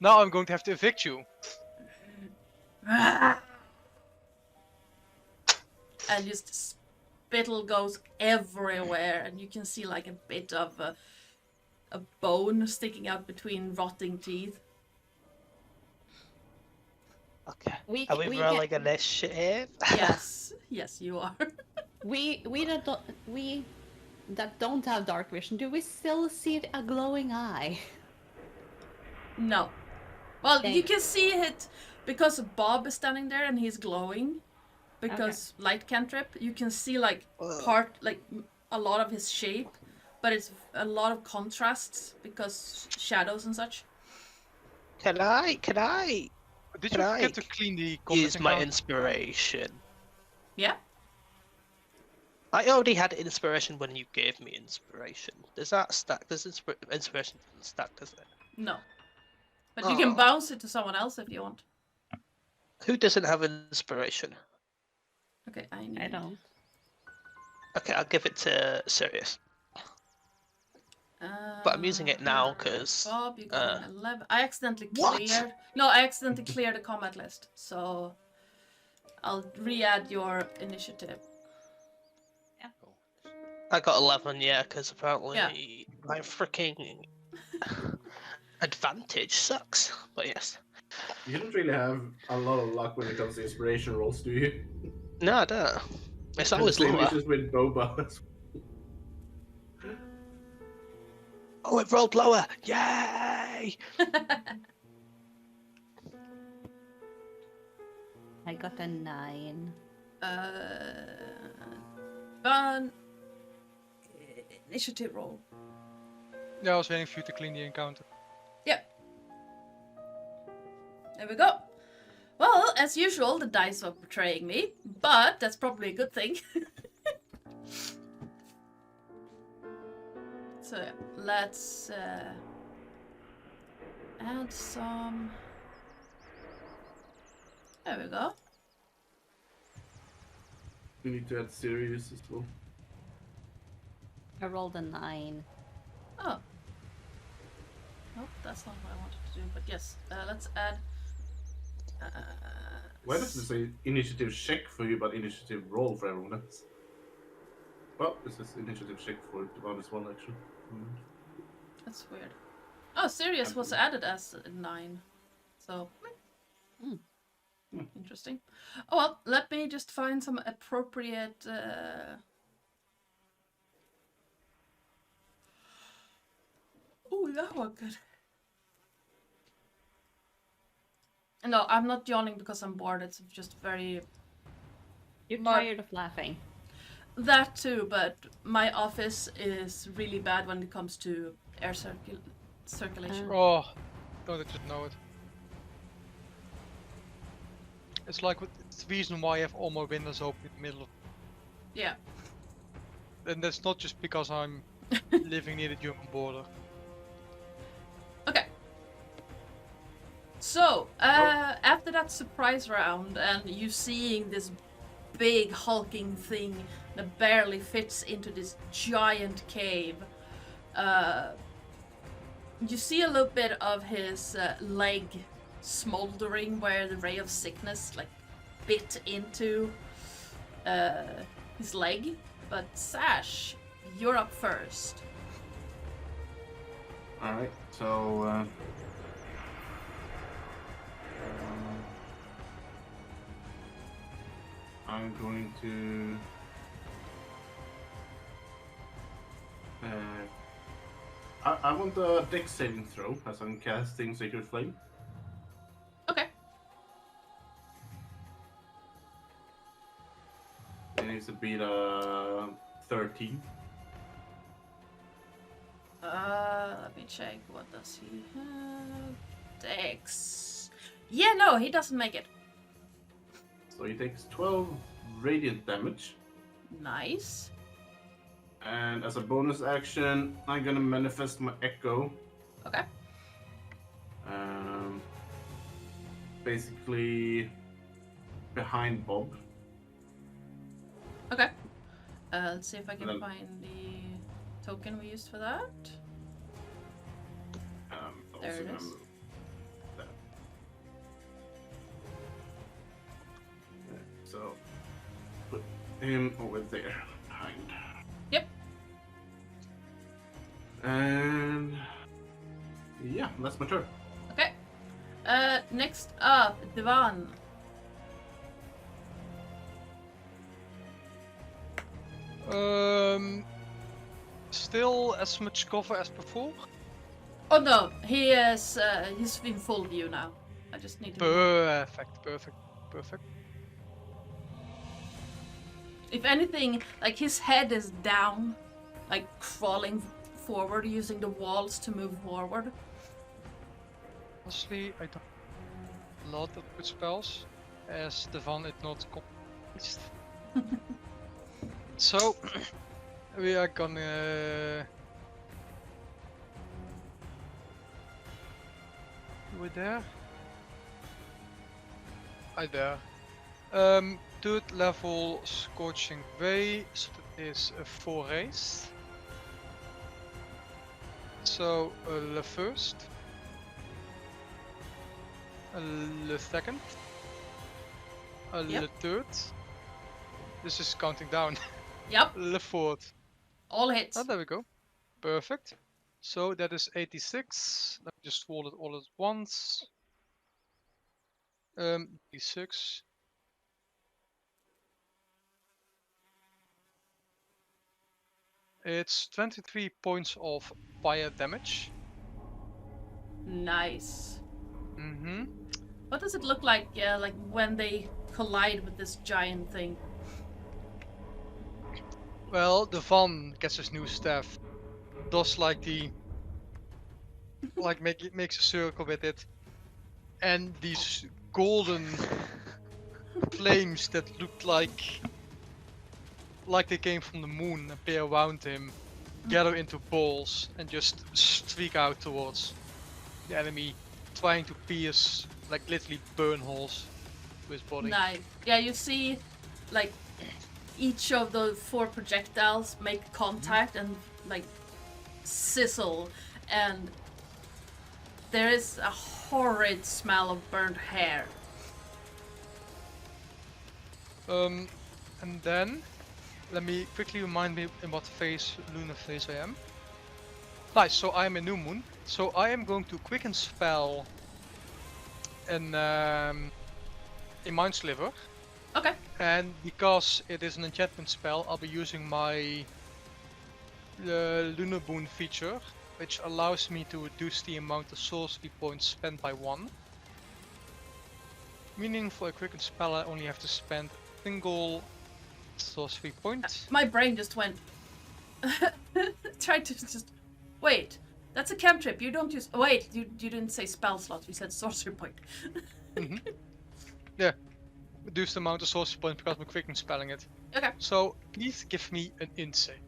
Now I'm going to have to evict you.
and just spittle goes everywhere, and you can see like a bit of a bone sticking out between rotting teeth.
Okay.
We
Are we rolling initiative?
Yes, yes, you are.
we that don't have dark vision. Do we still see a glowing eye?
No. Well, you
Thank-
can see it because Bob is standing there and he's glowing. Because light cantrip, you can see like a lot of his shape, but it's a lot of contrasts because shadows and such.
Can I
Did you
Can I
forget to clean the combat
use my
encounter?
inspiration?
Yeah.
I already had inspiration when you gave me inspiration. Does that stack? Does inspiration doesn't stack, does it?
No. But you can
Oh.
bounce it to someone else if you want.
Who doesn't have inspiration?
Okay, I need.
I don't.
Okay, I'll give it to Sirius. But I'm using it now because
Bob, you got an 11. I accidentally
What?
cleared. No, I accidentally cleared the combat list. So I'll re-add your initiative.
I got 11, yeah, because apparently
Yeah.
my freaking advantage sucks. But yes.
You don't really have a lot of luck when it comes to inspiration rolls, do you?
No, I don't. It's
And
always
the same
lower.
issues with Boba.
Oh, it rolled lower! Yay!
I got a 9.
Fun. initiative roll.
Yeah, I was waiting for you to clean the encounter.
Yep. There we go. Well, as usual, the dice are betraying me, but that's probably a good thing. So yeah, let's add some. There we go.
We need to add Sirius as well.
I rolled a 9.
Oh. Nope, that's not what I wanted to do, but yes, let's add.
Why does it say initiative check for you, but initiative roll for everyone else? Well, this is initiative check for Devon as well, actually.
That's weird. Oh, Sirius was added as a 9. So. Interesting. Oh well, let me just find some appropriate. Oh, that one good. No, I'm not yawning because I'm bored. It's just very.
You're
But-
tired of laughing.
That too, but my office is really bad when it comes to air circulation.
Oh, don't I just know it. It's like it's the reason why I have all my windows open in the middle of.
Yeah.
And that's not just because I'm living near the German border.
Okay. So, after that surprise round and you seeing this big hulking thing that barely fits into this giant cave, you see a little bit of his leg smoldering where the ray of sickness like bit into his leg. But Sash, you're up first.
Alright, so I'm going to I want a dex saving throw as I'm casting Sacred Flame.
Okay.
It needs to beat 13.
Let me check. What does he have? Dex. Yeah, no, he doesn't make it.
So he takes 12 radiant damage.
Nice.
And as a bonus action, I'm gonna manifest my echo.
Okay.
Basically behind Bob.
Okay. Let's see if I can
Then-
find the token we used for that. There
Also
it
gonna
is.
move that. So put him over there behind.
Yep.
And yeah, that's my turn.
Okay. Next up, Divan.
Still as much cover as before.
Oh no, he is. He's in full view now. I just need to.
Perfect, perfect, perfect.
If anything, like his head is down, like crawling forward, using the walls to move forward.
Honestly, I don't a lot of good spells, as Devan is not complete. So we are gonna do it there. There. Third level Scorching Ray, so that is a 4 race. So the first, the second, the third. This is counting down.
Yep,
The fourth.
all hits.
Oh, there we go. Perfect. So that is 86. Let me just roll it all at once. D6. It's 23 points of fire damage.
Nice.
Mm-hmm.
What does it look like when they collide with this giant thing?
Well, the Van gets his new staff. Does like makes a circle with it, and these golden flames that look like they came from the moon appear around him, gather into balls, and just streak out towards the enemy, trying to pierce, like literally burn holes to his body.
Nice. Yeah, you see, like, each of the 4 projectiles make contact and, like, sizzle, and there is a horrid smell of burnt hair.
And then, let me quickly remind me in what lunar phase I am. Nice, so I am a new moon. So I am going to quicken spell a Mind Sliver.
Okay.
And because it is an enchantment spell, I'll be using my Lunar Boon feature, which allows me to reduce the amount of sorcery points spent by 1. Meaning for a quicken spell I only have to spend a single sorcery point.
My brain just went... tried to just... Wait, that's a cantrip. You don't use... Wait, you didn't say spell slot. You said sorcery point.
Yeah. Reduce the amount of sorcery points because I'm quicken spelling it.
Okay.
So, please give me an insight.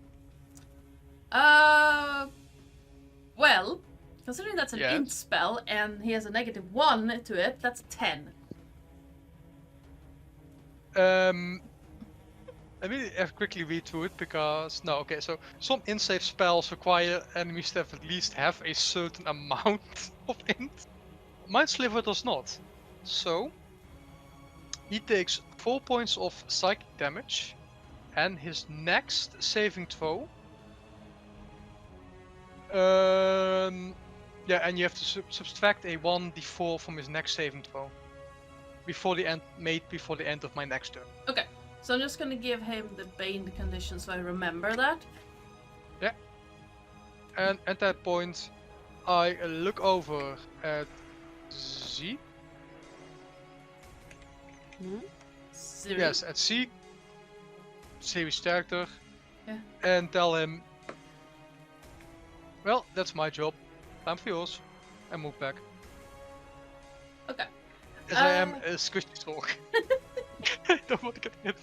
Well, considering that's an
Yes.
int spell and he has a -1 to it, that's 10.
Let me quickly read through it because okay. So some insight spells require enemies to have at least have a certain amount of int. Mind Sliver does not. So he takes 4 points of psychic damage, and his next saving throw. Yeah, and you have to subtract a 1d4 from his next saving throw before the end of my next turn.
Okay, so I'm just gonna give him the Bane condition so I remember that.
Yeah. And at that point, I look over at Z.
Zero.
Yes, at Z. Series character.
Yeah.
And tell him, well, that's my job. Time for yours. And move back.
Okay.
As I am a squishy talk. I don't want to get hit.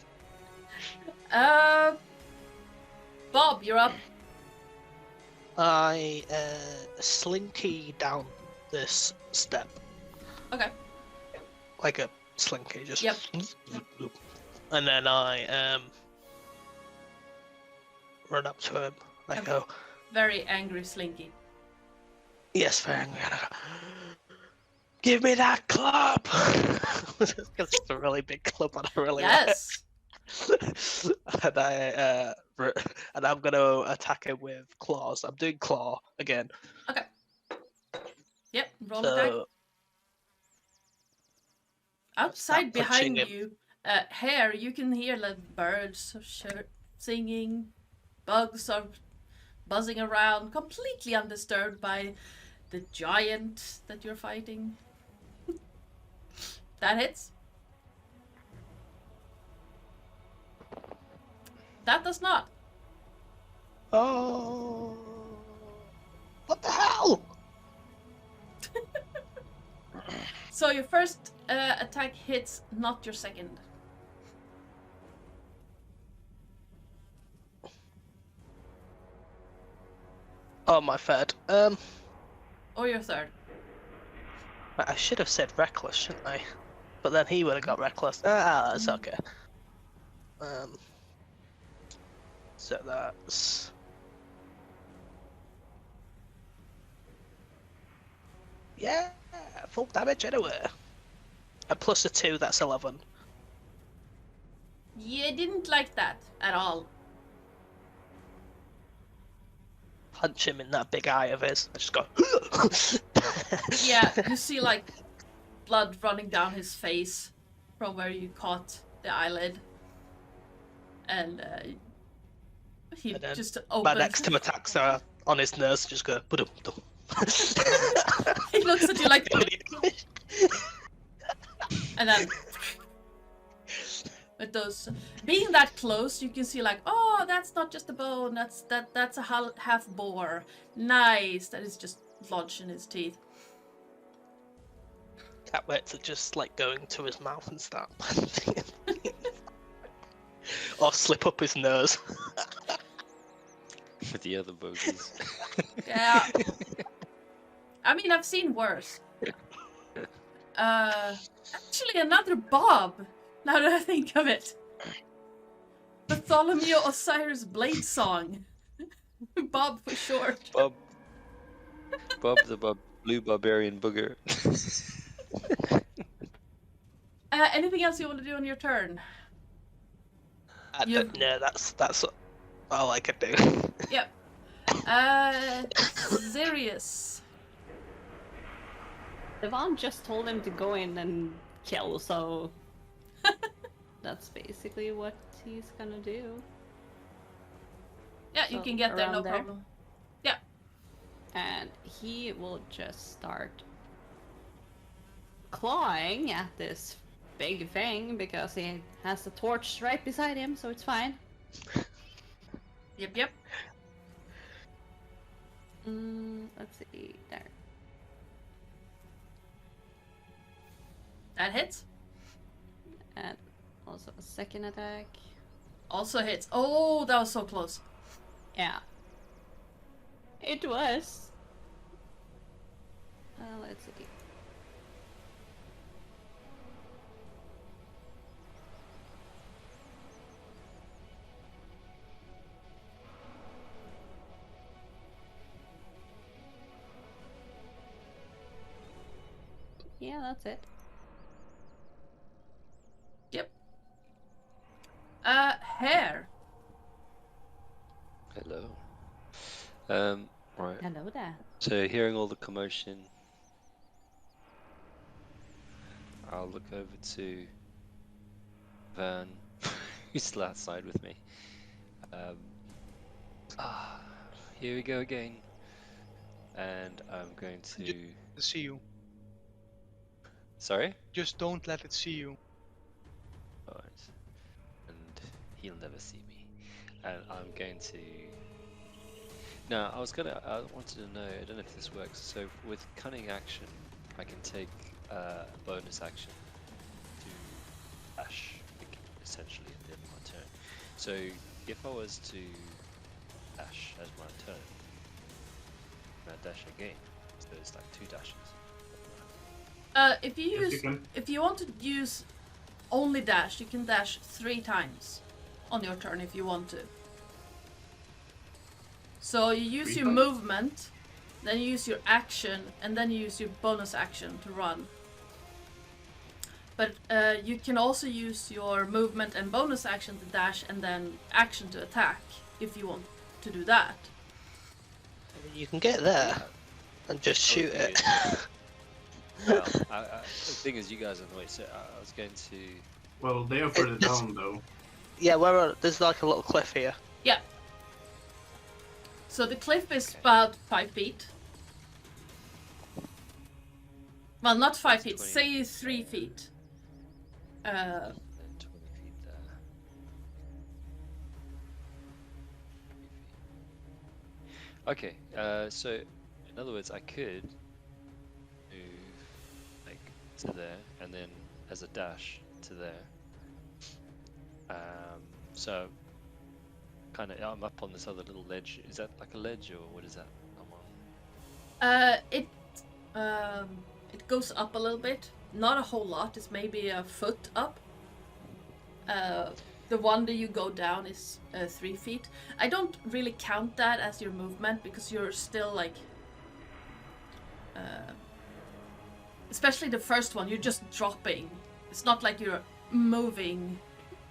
Bob, you're up.
I slinky down this step
Okay.
like a slinky, just.
Yep.
And then I run up to him. I
Okay.
go,
Very angry Slinky.
yes, very angry. And I go, give me that club! It's a really big club and I really like it.
Yes.
And I'm gonna attack him with claws. I'm doing claw again.
Yep. Roll attack.
So
Outside
Stop
behind
touching
you, Hair, you can hear like birds singing, bugs are buzzing around, completely undisturbed by the giant that you're fighting. That hits. That does not.
oh, what the hell?
So your first attack hits, not your second.
Oh, my third.
Or your third.
I should have said reckless, shouldn't I? But then he would have got reckless. That's okay. So that's... Yeah, full damage anyway. A plus a 2, that's 11.
You didn't like that at all.
Punch him in that big eye of his. I just go...
Yeah, you see like blood running down his face from where you caught the eyelid. And he
And then
just
My
opens.
next time attacks are on his nose, just go... Ba-dum-dum.
He looks at you like, and then With those, being that close, you can see like, oh, that's not just a bone. That's a half boar. Nice. That is just lodged in his teeth.
Can't wait to just like go into his mouth and start punching him. Or slip up his nose.
With the other bogies.
Yeah. I mean, I've seen worse. Actually, another Bob. Now that I think of it. Bartholomew Osiris Blade Song. Bob for short.
Bob the blue barbarian booger.
Anything else you want to do on your turn?
No, that's all I could do.
Yep. Sirius.
Devon just told him to go in and kill, so that's basically what he's gonna do.
Yeah, you
So,
can get there, no
around there.
problem. Yeah.
And he will just start clawing at this big thing because he has the torch right beside him, so it's fine.
Yep.
Let's see, there.
That hits.
And also a second attack.
Also hits. Oh, that was so close.
Yeah. It was. Let's see. Yeah, that's it.
Yep. Hair.
Hello. Right.
Hello there.
So hearing all the commotion, I'll look over to Van, who's still outside with me. Here we go again. And I'm going to...
See you.
Sorry?
Just don't let it see you.
Alright. And he'll never see me. And I'm going to... No, I wanted to know, I don't know if this works. So with cunning action, I can take a bonus action to dash, essentially, at the end of my turn. So if I was to dash as my turn, and I dash again, so there's like 2 dashes.
If you
Yes,
use,
you can.
if you want to use only dash, you can dash 3 times on your turn if you want to. So you use
3
your
times?
movement, then you use your action, and then you use your bonus action to run. But you can also use your movement and bonus action to dash, and then action to attack if you want to do that.
You can get there and just shoot
Okay.
it.
Well, the thing is, you guys are annoyed, so I was going to...
Well, they are further down though.
Yeah, there's like a little cliff here.
Yeah. So the cliff is about 5 feet. Well, not 5 feet,
20.
say 3 feet.
And 20 feet there. Okay, so in other words, I could move like to there, and then as a dash to there. So kind of, I'm up on this other little ledge. Is that like a ledge, or what is that? I'm on.
It goes up a little bit. Not a whole lot. It's maybe a foot up. The one that you go down is 3 feet. I don't really count that as your movement because you're still like, especially the first one, you're just dropping. It's not like you're moving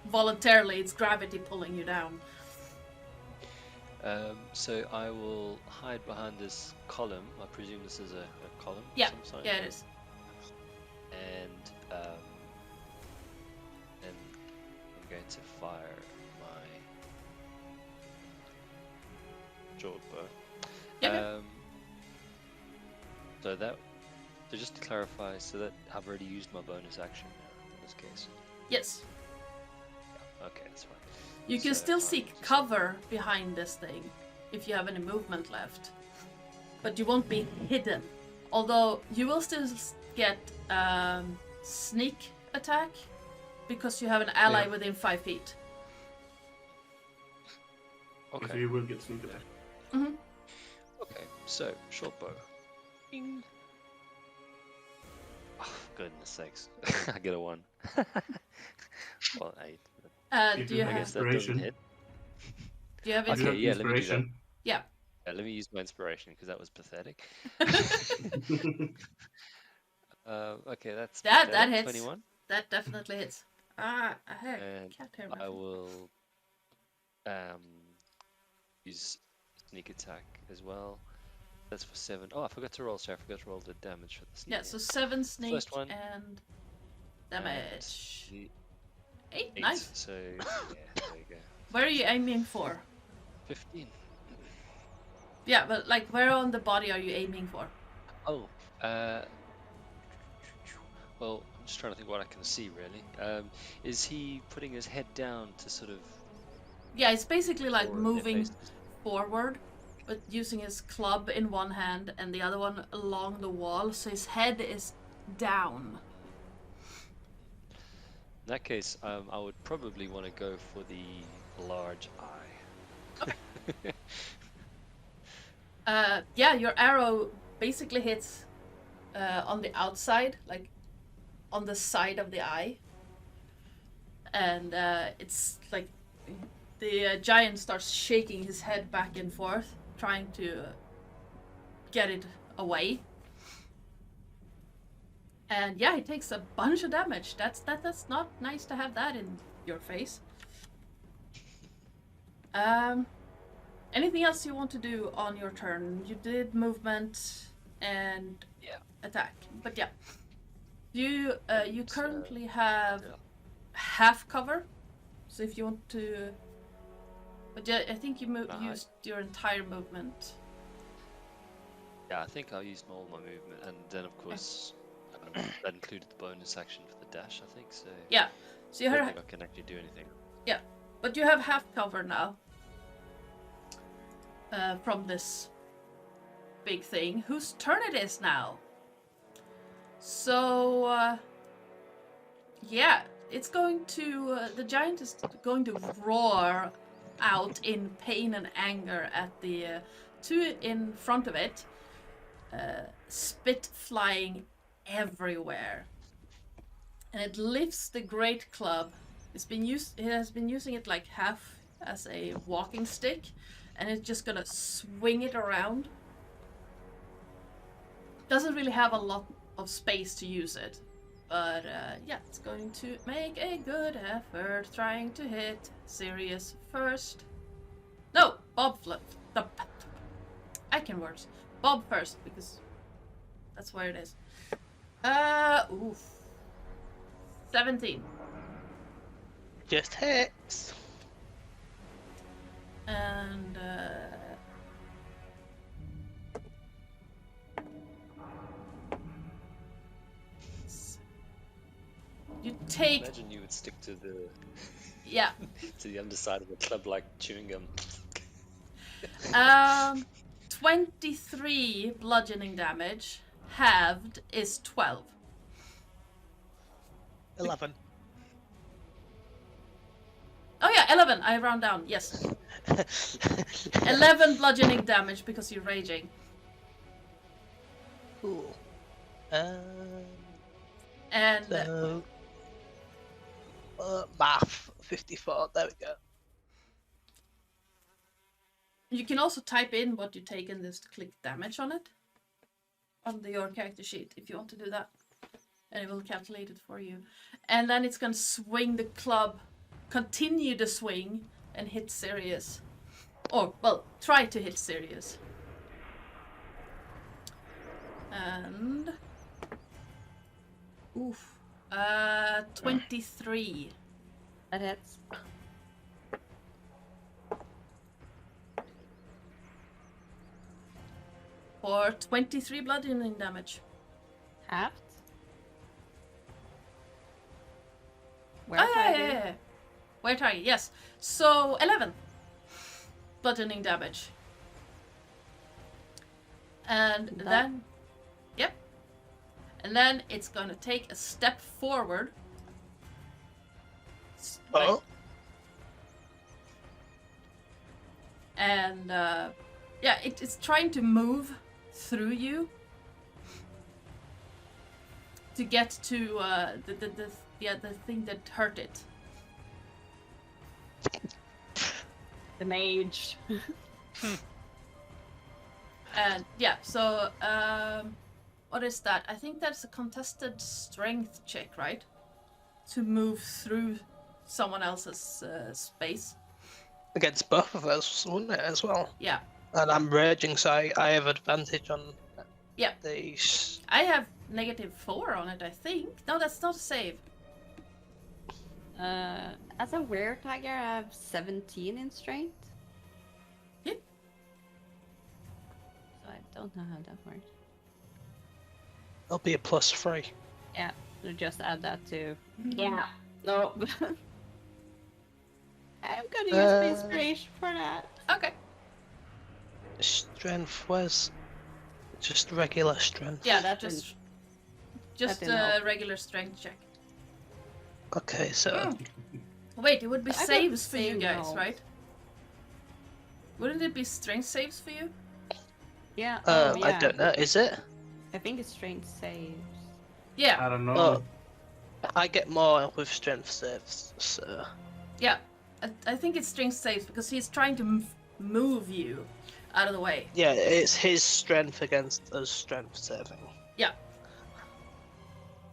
voluntarily. It's gravity pulling you down.
So I will hide behind this column. I presume this is a column. of
Yeah,
some sort.
yeah, it is.
And I'm going to fire my short bow.
Yeah.
So just to clarify, so that I've already used my bonus action now in this case.
Yes.
Okay, that's fine.
You can
So
still
I'll
seek
use-
cover behind this thing if you have any movement left. But you won't be hidden. Although you will still get sneak attack because you have an ally
Yeah.
within 5 feet.
So
Okay.
you will get sneak attack.
Okay. So short bow. Bing. Oh, for goodness sakes! I get a 1. Well, 8.
If
Do
you
you
I
have
have?
guess that doesn't
inspiration.
hit.
Do you have?
You
Okay,
have
yeah, let me do that.
inspiration.
Yeah.
Yeah, let me use my inspiration because that was pathetic. Okay, that's
That
pathetic.
hits.
21.
That definitely hits. Ah, heck,
And
can't hear my
I
phone.
will use sneak attack as well. That's for 7. Oh, I forgot to roll. Sorry, I forgot to roll the damage for the sneak.
Yeah, so 7 sneak
First one.
and
And
damage.
the
8,
8.
nice.
So yeah, there you go.
Where are you aiming for?
15.
Yeah, but like where on the body are you aiming for?
Oh, well, I'm just trying to think what I can see really. Is he putting his head down to sort of
Yeah, it's basically like
lower their
moving
faces?
forward, but using his club in one hand and the other one along the wall, so his head is down.
In that case, I would probably want to go for the large eye.
Yeah, your arrow basically hits on the outside, like on the side of the eye. And it's like the giant starts shaking his head back and forth, trying to get it away. And yeah, he takes a bunch of damage. That's not nice to have that in your face. Anything else you want to do on your turn? You did movement and attack, but yeah, you currently have half cover. So if you want to, but yeah, I think you used your entire movement.
Yeah, I think I used all my movement, and then of course that included the bonus action for the dash. I think so.
Yeah, so you
I don't
have,
think I can actually do anything.
yeah, but you have half cover now. From this big thing, whose turn it is now. So, yeah, it's going to, the giant is going to roar out in pain and anger at the two in front of it, spit flying everywhere. And it lifts the great club. It has been using it like half as a walking stick, and it's just gonna swing it around. Doesn't really have a lot of space to use it, but yeah, it's going to make a good effort trying to hit Sirius first. No, Bob I can words. Bob first, because that's where it is. Oof. 17.
Just hits.
And you take,
Imagine you would stick to the
yeah,
to the underside of the club like chewing gum.
23 bludgeoning damage. Halved is 12.
11.
Oh yeah, 11. I round down. Yes, 11 bludgeoning damage because you're raging.
Cool.
And
So, math 54. There we go.
you can also type in what you take and just click damage on it on your character sheet if you want to do that, and it will calculate it for you. And then it's gonna swing the club, continue the swing, and hit Sirius. Or, well, try to hit Sirius. And... oof. 23.
That hits.
For 23 bludgeoning damage.
Halved? Where
Oh,
can I
yeah,
do?
yeah, yeah. Wire target, yes. So 11 bludgeoning damage. And then, yep. And then it's gonna take a step forward.
Oh.
And yeah, it's trying to move through you to get to the thing that hurt it.
The mage.
And yeah, so what is that? I think that's a contested strength check, right? To move through someone else's space.
Against both of us, wouldn't it, as well?
Yeah.
And I'm raging, so I have advantage on
Yeah.
these.
I have -4 on it, I think. No, that's not a save.
As a were tiger, I have 17 in strength.
Yeah.
So I don't know how that works.
It'll be a +3.
Yeah, so just add that to. Yeah. No. I'm gonna use my inspiration for that.
Okay.
Strength was just regular strength.
Yeah,
That
just
didn't
a
help.
regular strength check.
Okay, so
Wait, it would be
I got
saves for you
save
guys,
rolls.
right? Wouldn't it be strength saves for you?
Yeah.
I don't know. Is it?
I think it's strength saves.
Yeah,
I don't know.
Oh, I get more with strength saves. So
yeah. I think it's strength saves because he's trying to move you out of the way.
yeah, it's his strength against us strength saving.
Yeah.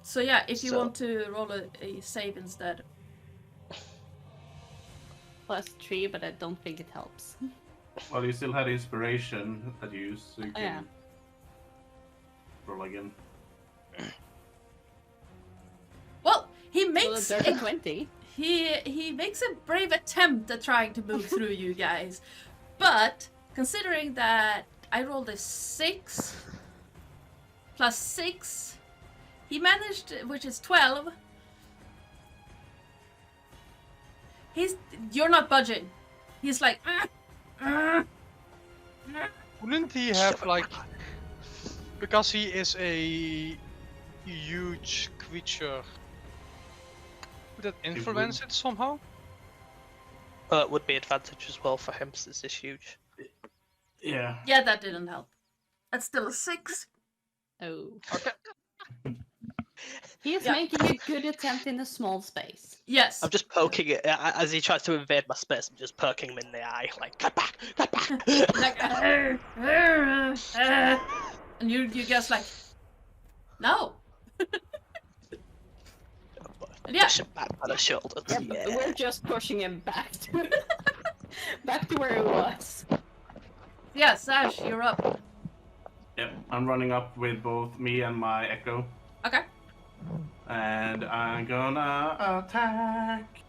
So yeah, if you
So-
want to roll a save instead.
+3, but I don't think it helps.
Well, you still had inspiration that you used, so you can
Yeah.
roll again.
Well, he
So
makes
a dirty 20.
he makes a brave attempt at trying to move through you guys, but considering that I rolled a 6 plus 6, he managed, which is 12. You're not budging. He's like,
Wouldn't he have like, because he is a huge creature, would that influence it somehow?
It would be advantage as well for him since it's huge.
Yeah.
yeah, that didn't help. That's still a 6.
Oh.
Okay.
He is
Yeah.
making a good attempt in a small space.
Yes.
I'm just poking it as he tries to invade my space. I'm just poking him in the eye, like get back, get back.
Like, and you just like, no. Yeah.
Push him back by the shoulders.
Yeah, but we're just pushing him back to back to where he was.
Yeah, Sash, you're up.
Yep. I'm running up with both me and my Echo,
Okay.
and I'm gonna attack.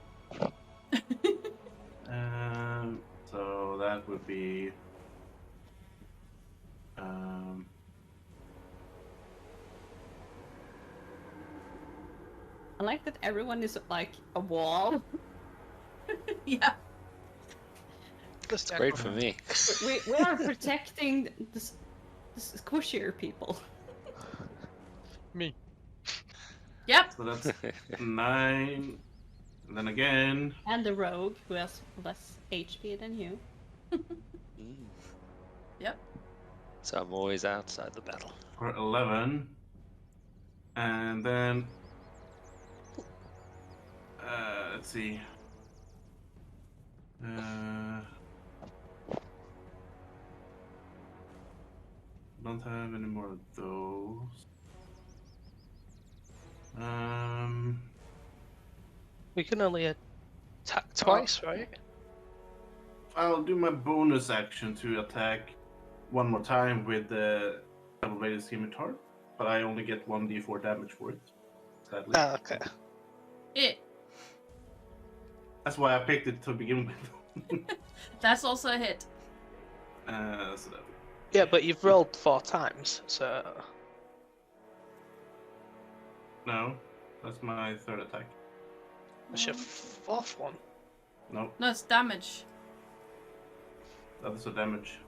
So that would be.
I like that everyone is like a wall.
Yeah.
That's
Great for me.
We are protecting the squishier people.
Me.
Yep.
So that's 9. And then again.
And the rogue, who has less HP than you.
Mm.
Yep.
So I'm always outside the battle.
For 11. And then. Let's see. Don't have any more of those.
We can only attack twice, right?
I'll do my bonus action to attack one more time with the double-bladed scimitar, but I only get 1d4 damage for it. Sadly.
Ah, okay.
Yeah.
That's why I picked it to begin with.
That's also a hit.
So that,
Yeah, but you've rolled 4 times, so
no, that's my third attack.
that's your 4th one.
No,
No, it's damage.
that is a damage.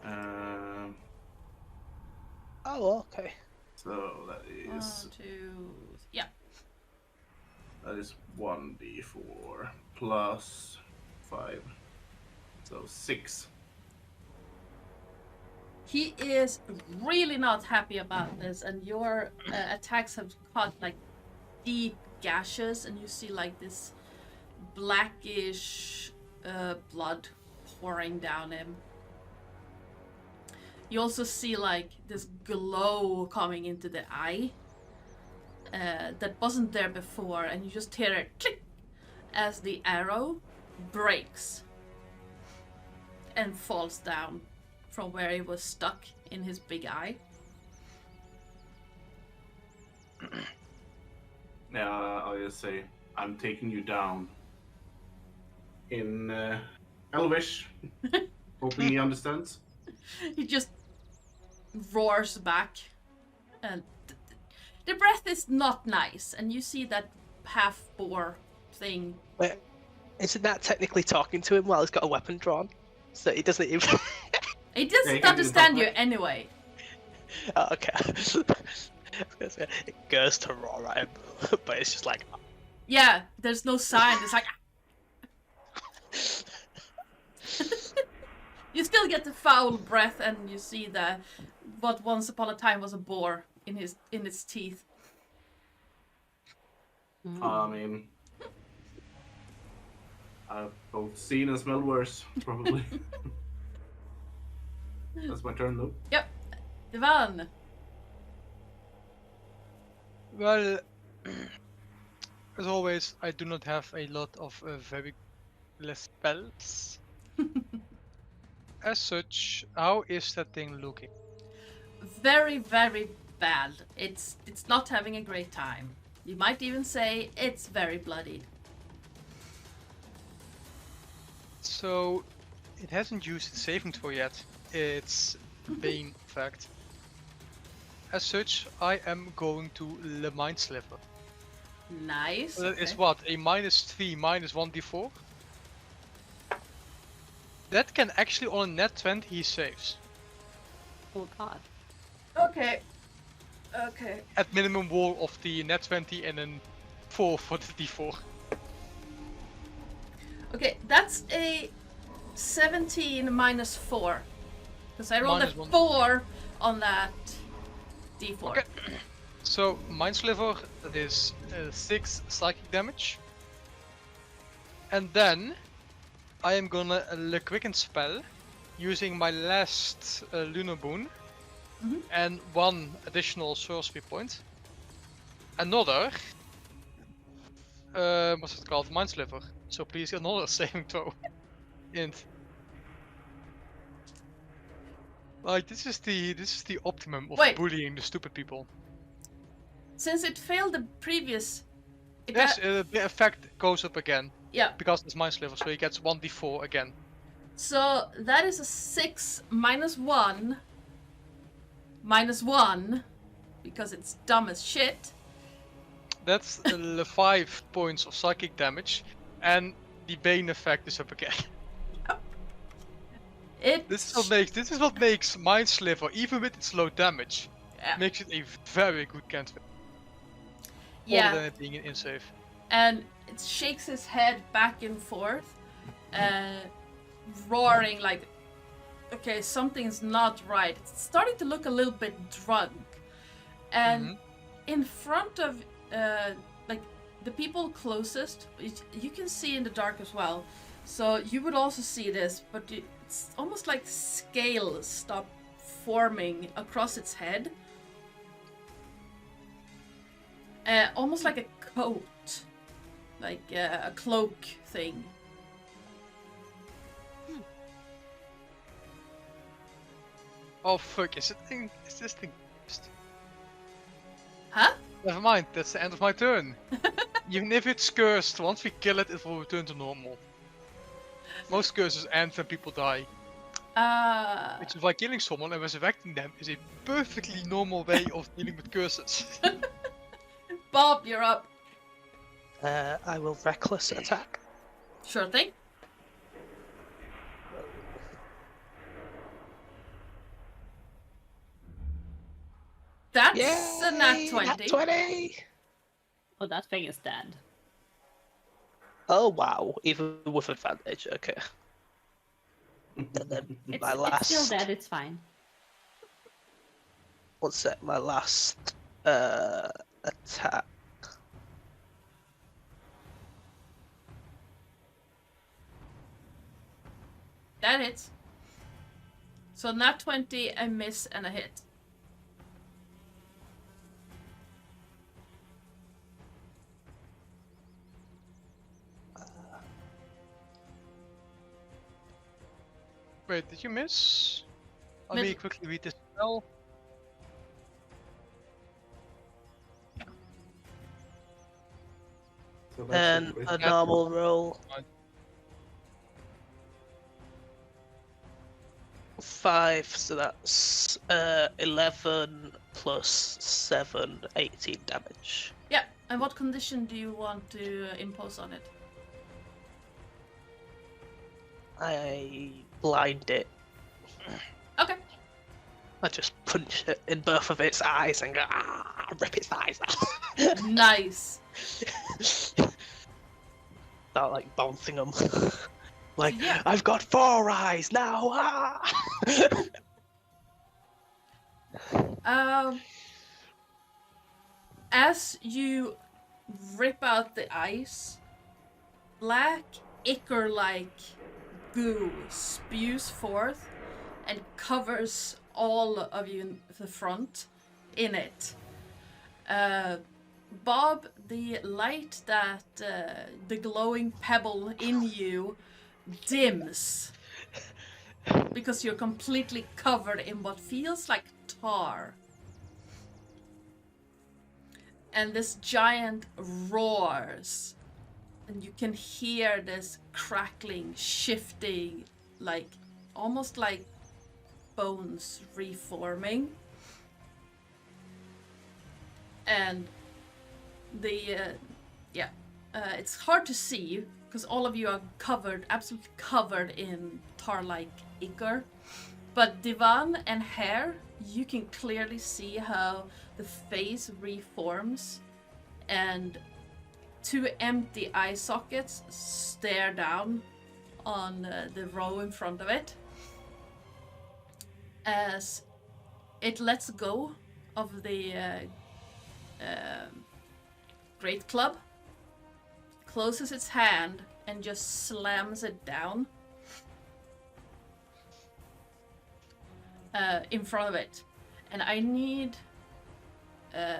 Um,
Oh, okay.
so that
One,
is
two. Yeah.
1d4 plus 5. So 6.
He is really not happy about this, and your attacks have caught like deep gashes, and you see like this blackish blood pouring down him. You also see like this glow coming into the eye that wasn't there before, and you just hear it click as the arrow breaks and falls down from where it was stuck in his big eye.
Yeah, I'll just say, I'm taking you down. In Elvish. Hoping he understands.
He just roars back, and the breath is not nice, and you see that half-boar thing.
Wait, isn't that technically talking to him while he's got a weapon drawn? So he doesn't even.
He
Yeah,
doesn't
he can
understand
do
you
that.
anyway.
Oh, okay. I was gonna say, it goes to roar at him, but it's just like.
Yeah, there's no sign. It's like you still get the foul breath, and you see that what once upon a time was a boar in its teeth.
I mean, I've both seen and smelled worse, probably. That's my turn, though.
Yep, Ivan.
Well, as always, I do not have a lot of very less spells. As such, how is that thing looking?
Very, very bad. It's not having a great time. You might even say it's very bloodied.
So, it hasn't used its saving throw yet. It's Bane effect. As such, I am going to Le Mind Sliver.
Nice.
So that is
okay.
what? A -3 -1d4? That can actually, on a net 20, he saves.
Oh god.
Okay. Okay.
At minimum roll of the net 20 and then 4 for the d4.
Okay, that's a 17 minus 4. Because I rolled
Minus
a
1.
4 on that d4.
Okay. So, Mind Sliver is 6 psychic damage. And then, I am gonna Le Quicken spell, using my last Lunar Boon, and 1 additional sorcery point. Another, what's it called? Mind Sliver. So please another saving throw. And like this is the optimum of
Wait.
bullying the stupid people.
Since it failed the previous... it
Yes,
got-
the effect goes up again
yeah,
because it's Mind Sliver, so he gets 1d4 again.
so that is a 6 minus 1 minus 1 because it's dumb as shit.
That's the 5 points of psychic damage, and the Bane effect is up again. This is what makes Mind Sliver, even with its low damage,
Yeah.
makes it a very good cantrip.
Yeah.
Other than it being an insave.
And it shakes his head back and forth, roaring like, okay, something's not right. It's starting to look a little bit drunk. And in front of like the people closest, you can see in the dark as well. So you would also see this, but it's almost like scales stop forming across its head. Almost like a coat, like a cloak thing.
Oh fuck, is this thing cursed?
Huh?
Never mind, that's the end of my turn. Even if it's cursed, once we kill it, it will return to normal. Most curses end when people die. Which is why killing someone and resurrecting them is a perfectly normal way of dealing with curses.
Bob, you're up.
I will reckless attack.
Sure thing. That's a nat
Yay,
20.
nat 20!
Oh, that thing is dead.
Oh wow, even with advantage, okay. And then my last...
It's still dead, it's fine.
What's that? My last attack.
That hits. So nat 20, a miss and a hit.
Wait, did you miss? Let
Miss-
me quickly read this spell.
So that's
And
it,
a
right?
normal roll. 5, so that's 11 plus 7, 18 damage.
Yeah, and what condition do you want to impose on it?
I blind it.
Okay.
I just punch it in both of its eyes and go, rip its eyes out.
Nice.
Start like bouncing them. Like,
Yeah.
I've got 4 eyes now!
As you rip out the ice, black ichor-like goo spews forth and covers all of you in the front in it. Bob, the light that the glowing pebble in you dims because you're completely covered in what feels like tar. And this giant roars, and you can hear this crackling, shifting, like almost like bones reforming. And the it's hard to see because all of you are covered, absolutely covered in tar-like ichor. But Divan and Hair, you can clearly see how the face reforms and 2 empty eye sockets stare down on the row in front of it as it lets go of the Great Club, closes its hand and just slams it down in front of it. And I need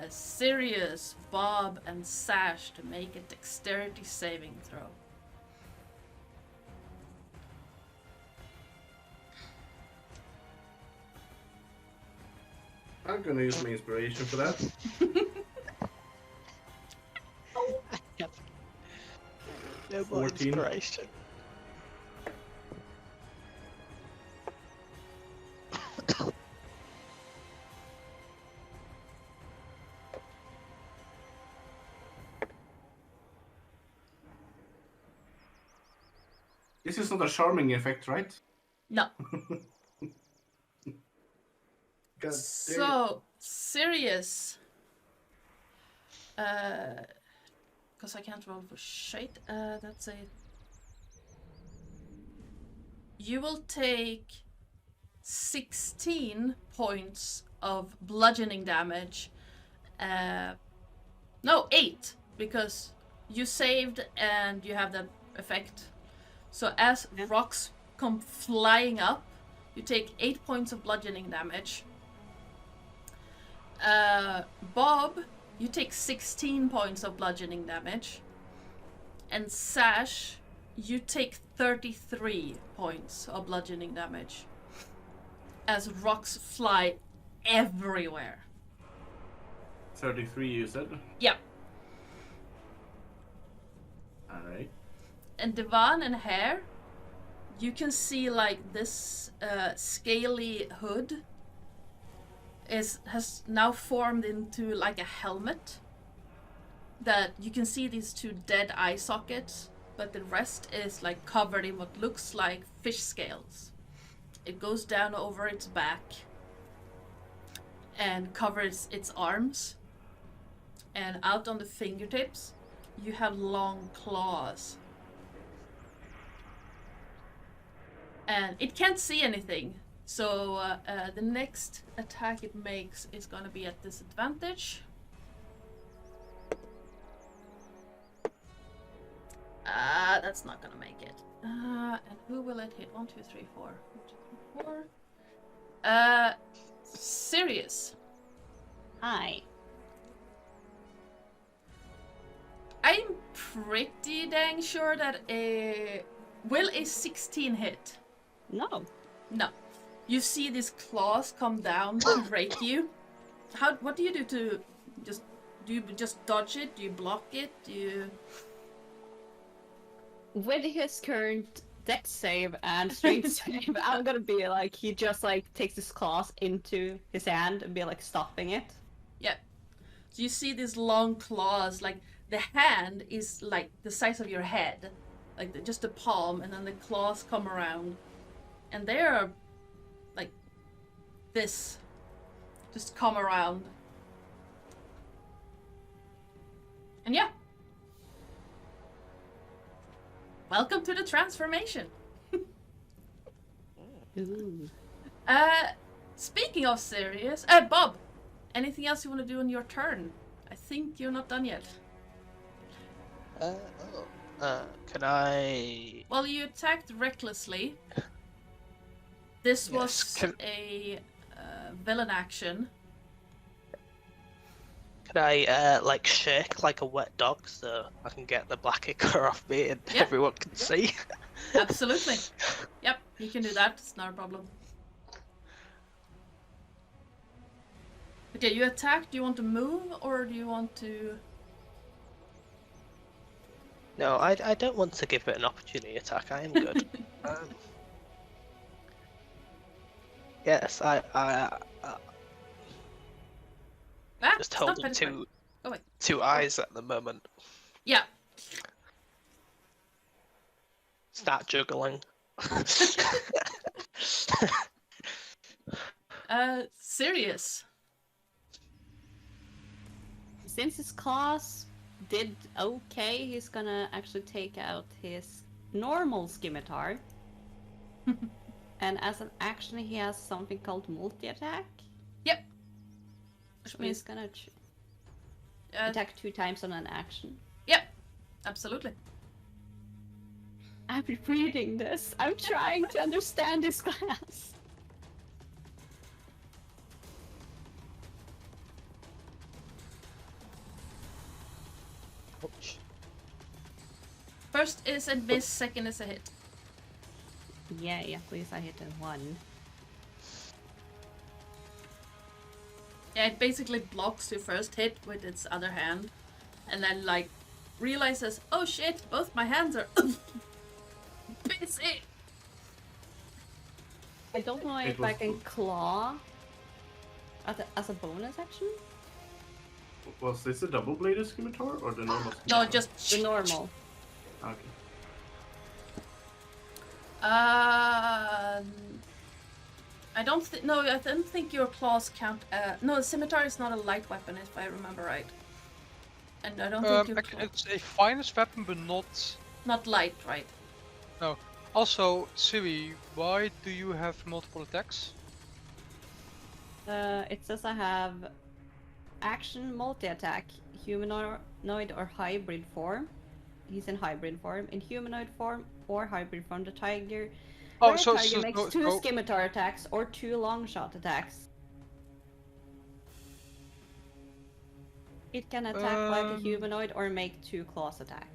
Sirius, Bob, and Sash to make a dexterity saving throw.
I'm gonna use my inspiration for that.
No more
14.
inspiration.
This is not a charming effect, right?
No.
God
So, Sirius. Because I can't roll for shite. That's a. You will take 16 points of bludgeoning damage. No, 8, because you saved and you have that effect. So as rocks come flying up, you take 8 points of bludgeoning damage. Bob, you take 16 points of bludgeoning damage. And Sash, you take 33 points of bludgeoning damage. As rocks fly everywhere.
33, you said?
Yeah.
Alright.
And Divan and Hair, you can see like this scaly hood has now formed into like a helmet. That you can see these 2 dead eye sockets but the rest is like covered in what looks like fish scales. It goes down over its back and covers its arms, and out on the fingertips you have long claws. And it can't see anything, so the next attack it makes is gonna be at disadvantage. That's not gonna make it. And who will it hit? 1, 2, 3, 4. 1, 2, 3, 4. Sirius.
Hi.
I'm pretty dang sure that will a 16 hit?
No.
No. You see these claws come down to break you. What do you do to do you just dodge it? Do you block it? Do you...
With his current dex save and strength save, I'm gonna be like, he just like takes his claws into his hand and be like stopping it.
Yeah. So you see these long claws, like the hand is like the size of your head, like just the palm, and then the claws come around, and they are like this, just come around. And yeah. Welcome to the transformation.
Ooh.
Speaking of serious, Bob, anything else you want to do on your turn? I think you're not done yet.
Can I?
Well, you attacked recklessly. This
Yes,
was a villain action.
Can I like shake like a wet dog so I can get the black ichor off me and
Yeah.
everyone can see?
Absolutely. Yep, you can do that. It's not a problem. Okay, you attack. Do you want to move or do you want to...
No, I don't want to give it an opportunity attack. I am good. Yes, I just
it's not
holding
penetrate. Oh, wait.
two eyes at the moment.
Yeah.
Start juggling.
Serious.
Since his claws did okay, he's gonna actually take out his normal scimitar. And as an action, he has something called multi-attack.
Yep.
Which
Which
means
means...
gonna attack 2 times on an action.
Yep. Absolutely.
I've been reading this. I'm trying to understand this class.
Ouch.
First is a miss, second is a hit.
Yeah, please, I hit a 1.
Yeah, it basically blocks your first hit with its other hand. And then, like, realizes, oh shit, both my hands are busy.
I don't know
It
if
was
I can claw as a bonus action.
Was this a double-bladed scimitar or the normal
No,
scimitar?
just...
The normal.
Okay.
I don't think... No, I don't think your claws count... no, the scimitar is not a light weapon, if I remember right. And I don't think your claws...
It's a finest weapon, but not.
Not light, right?
Also, Siri, why do you have multiple attacks?
It says I have action multi-attack, humanoid or hybrid form. He's in hybrid form. In humanoid form or hybrid form, the tiger.
Oh,
Red
so
tiger makes 2
so-
scimitar attacks or 2 long shot attacks. It can attack like a humanoid or make 2 claws attack.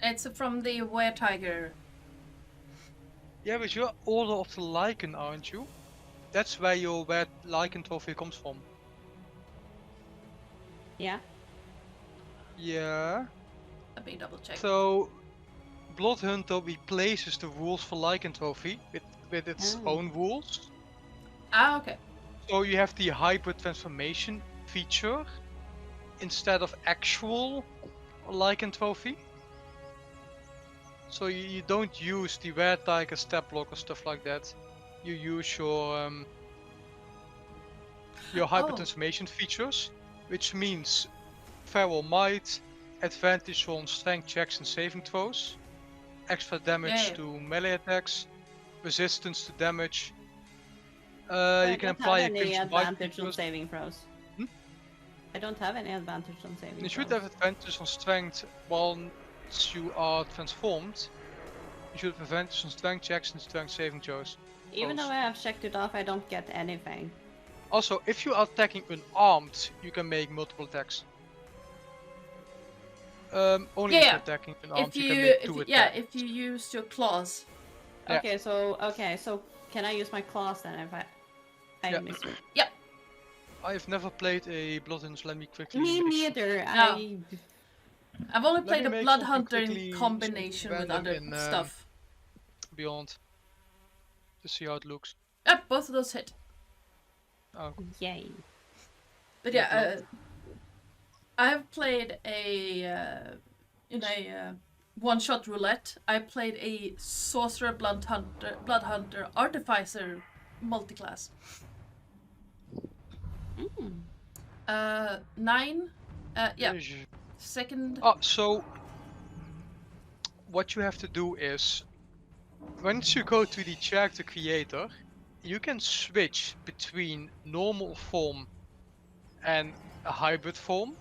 It's from the were-tiger.
Yeah, but you're Order of the Lycan, aren't you? That's where your red Lycan trophy comes from.
Yeah.
Yeah.
Let me double check.
So, Bloodhunter replaces the rules for Lycanthropy with its
Oh.
own rules.
Ah, okay.
So you have the hybrid transformation feature instead of actual Lycanthropy. So you don't use the red tiger step block or stuff like that. You use your hyper
Oh.
transformation features, which means feral might, advantage on strength checks and saving throws, extra damage
Yeah.
to melee attacks, resistance to damage.
I
You can
don't
apply
have
a
any
crimson might
advantage on
features.
saving throws.
Hmm?
I don't have any advantage on saving
You should
throws.
have advantage on strength once you are transformed. You should have advantage on strength checks and strength saving throws.
Even though I have checked it off, I don't get anything.
Also, if you are attacking unarmed, you can make multiple attacks. Only if
Yeah.
you're attacking unarmed,
If
you
you,
can make two
yeah,
attacks.
if you use your claws.
Yeah.
Okay, so can I use my claws then if I
Yeah.
miss it?
I've never played a Bloodhound, so let me quickly.
Me neither.
No. I've only
Let
played
me
a
make
Blood
something
Hunter
quickly,
in combination with
random
other
in,
stuff.
Beyond. To see how it looks.
Yep, both of those hit.
Oh,
Yay.
But yeah, I've played in a one-shot roulette. I played a sorcerer, blood hunter, artificer multiclass. 9. Yeah. Second.
So what you have to do is, once you go to the character creator, you can switch between normal form and a hybrid form.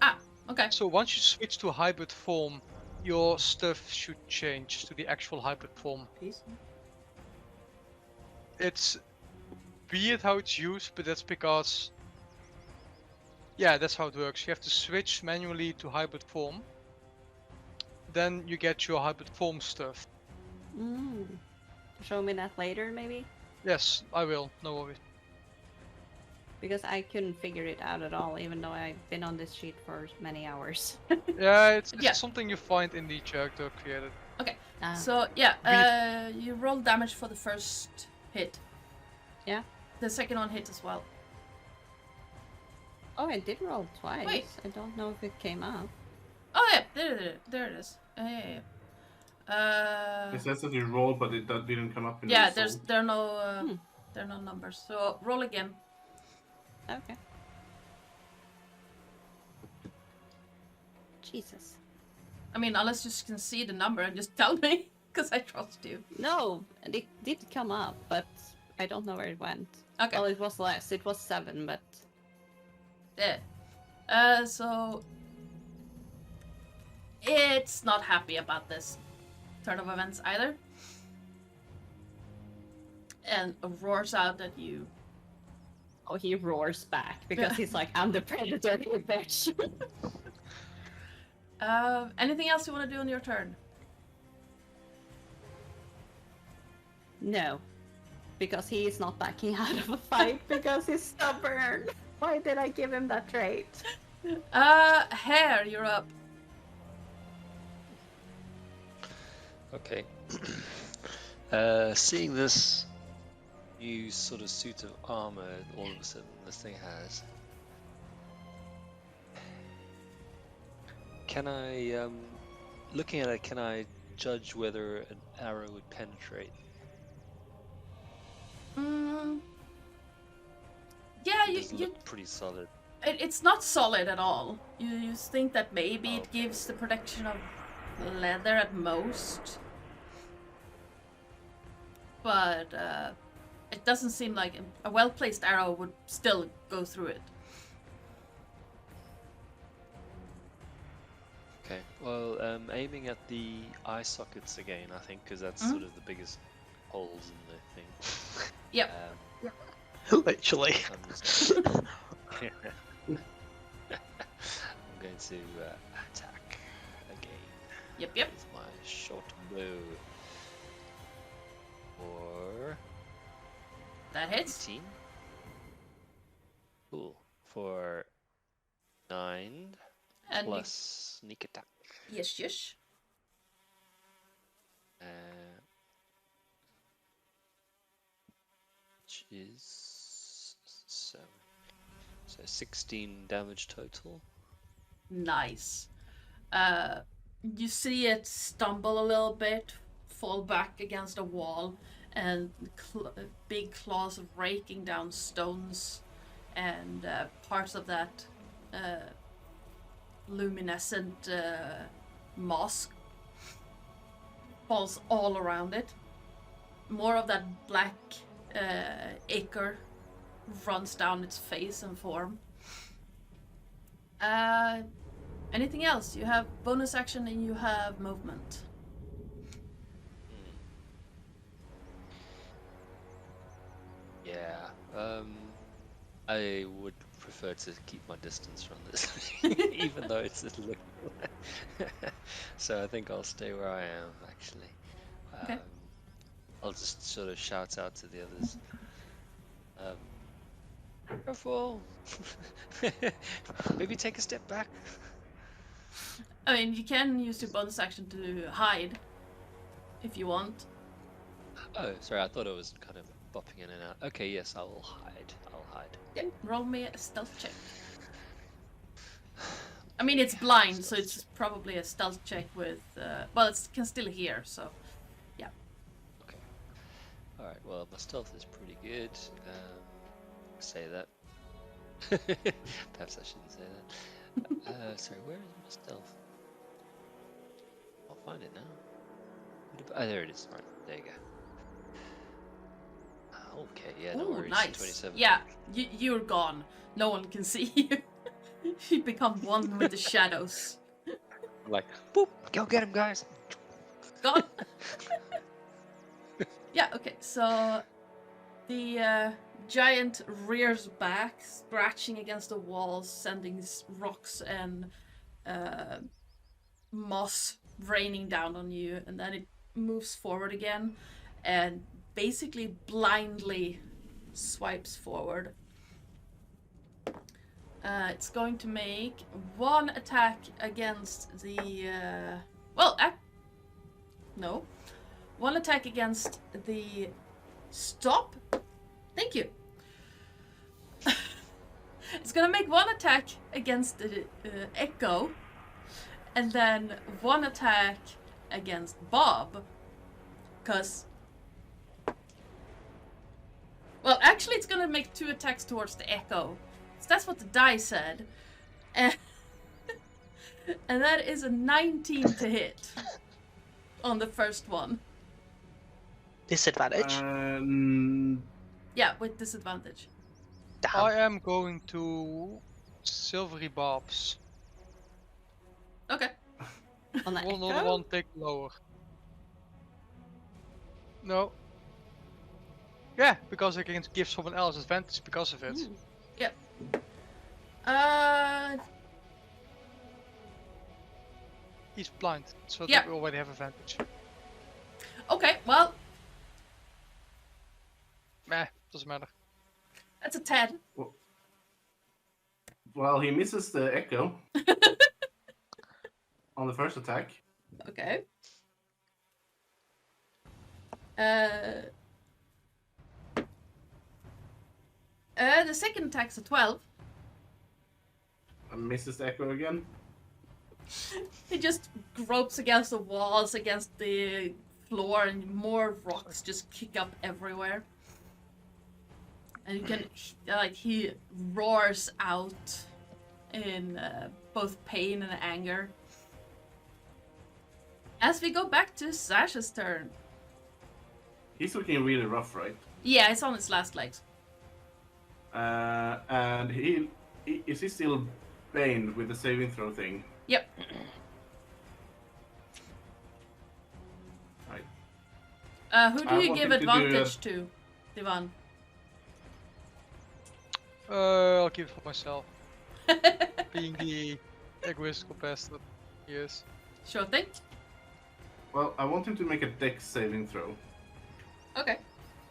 Okay.
So once you switch to a hybrid form, your stuff should change to the actual hybrid form.
Please.
It's weird how it's used, but that's because, yeah, that's how it works. You have to switch manually to hybrid form. Then you get your hybrid form stuff.
Show me that later, maybe?
Yes, I will. No worries.
Because I couldn't figure it out at all, even though I've been on this sheet for many hours.
Yeah, it's
Yeah.
something you find in the character created.
So yeah, you roll damage for the first hit.
Yeah.
The second one hit as well.
Oh, I did roll twice.
Wait.
I don't know if it came up.
Oh yeah, there it is. Yeah.
It says that you rolled, but that didn't come up in
Yeah,
the result.
there are no numbers. So roll again.
Okay. Jesus.
I mean, unless you can see the number and just tell me, because I trust you.
No, it did come up, but I don't know where it went.
Okay.
Well, it was less. It was 7, but...
Yeah. So it's not happy about this turn of events either, and roars out at you.
Oh, he roars back because he's like, I'm the predator, you bitch.
Anything else you want to do on your turn?
No, because he is not backing out of a fight because he's stubborn. Why did I give him that trait?
Hair, you're up.
Okay. Seeing this new sort of suit of armor all of a sudden this thing has, can I, looking at it, can I judge whether an arrow would penetrate?
Yeah,
Does it
you
look pretty solid?
it's not solid at all. You think that maybe it gives the protection of leather at most, but it doesn't seem like a well-placed arrow would still go through it.
Okay, well, aiming at the eye sockets again, I think, because that's sort of the biggest holes in the thing.
Yep.
Literally.
I'm just I'm going to attack again
Yep.
with my short bow. For
That hits.
18. Cool. For 9
And you-
plus sneak attack.
Yes.
Which is 7. So 16 damage total.
Nice. You see it stumble a little bit, fall back against a wall, and big claws raking down stones, and parts of that luminescent moss falls all around it. More of that black ichor runs down its face and form. Anything else? You have bonus action and you have movement.
Yeah. I would prefer to keep my distance from this, even though it's a little. So I think I'll stay where I am. Actually.
Okay.
I'll just sort of shout out to the others. Careful. Maybe take a step back.
I mean, you can use your bonus action to hide, if you want.
Oh, sorry. I thought it was kind of bopping in and out. Okay, yes, I will hide. I'll hide.
Yeah, roll me a stealth check. I mean, it's blind, so it's probably a stealth check with... well, it can still hear, so... yeah.
Okay. Alright, well, my stealth is pretty good. Say that. Perhaps I shouldn't say that. Sorry, where is my stealth? I'll find it now. Oh, there it is. Right, there you go. Okay, yeah, no
Ooh,
worries.
nice.
27.
Yeah, you're gone. No one can see you. You become one with the shadows.
I'm like, boop, go get him, guys.
Gone. Yeah, okay, so the giant rears back, scratching against the walls, sending rocks and moss raining down on you, and then it moves forward again and basically blindly swipes forward. It's going to make one attack against the no, one attack against the stop. Thank you. It's gonna make one attack against the echo, and then one attack against Bob, cause. Well, actually, it's gonna make 2 attacks towards the echo. So that's what the die said. And that is a 19 to hit on the first one.
Disadvantage.
Yeah, with disadvantage.
Damn.
I am going to Silvery Bobs.
Okay.
On the
Will another
echo?
one take lower? No. Yeah, because I can give someone else advantage because of it.
Ooh.
Yep.
He's blind, so
Yeah.
they already have advantage.
Okay, well,
Meh, doesn't matter.
that's a 10.
Well, he misses the echo on the first attack.
Okay. The second attack's a 12.
And misses the echo again.
He just gropes against the walls, against the floor, and more rocks just kick up everywhere. And you can, like, he roars out in both pain and anger. As we go back to Sash's turn.
He's looking really rough, right?
Yeah, it's on its last legs.
And is he still baned with the saving throw thing?
Yep.
Right.
Who do
I
you
want
give
him to do
advantage to, Divan?
I'll keep it for myself. Being the egoistical bastard he is.
Sure thing.
Well, I want him to make a dex saving throw
Okay.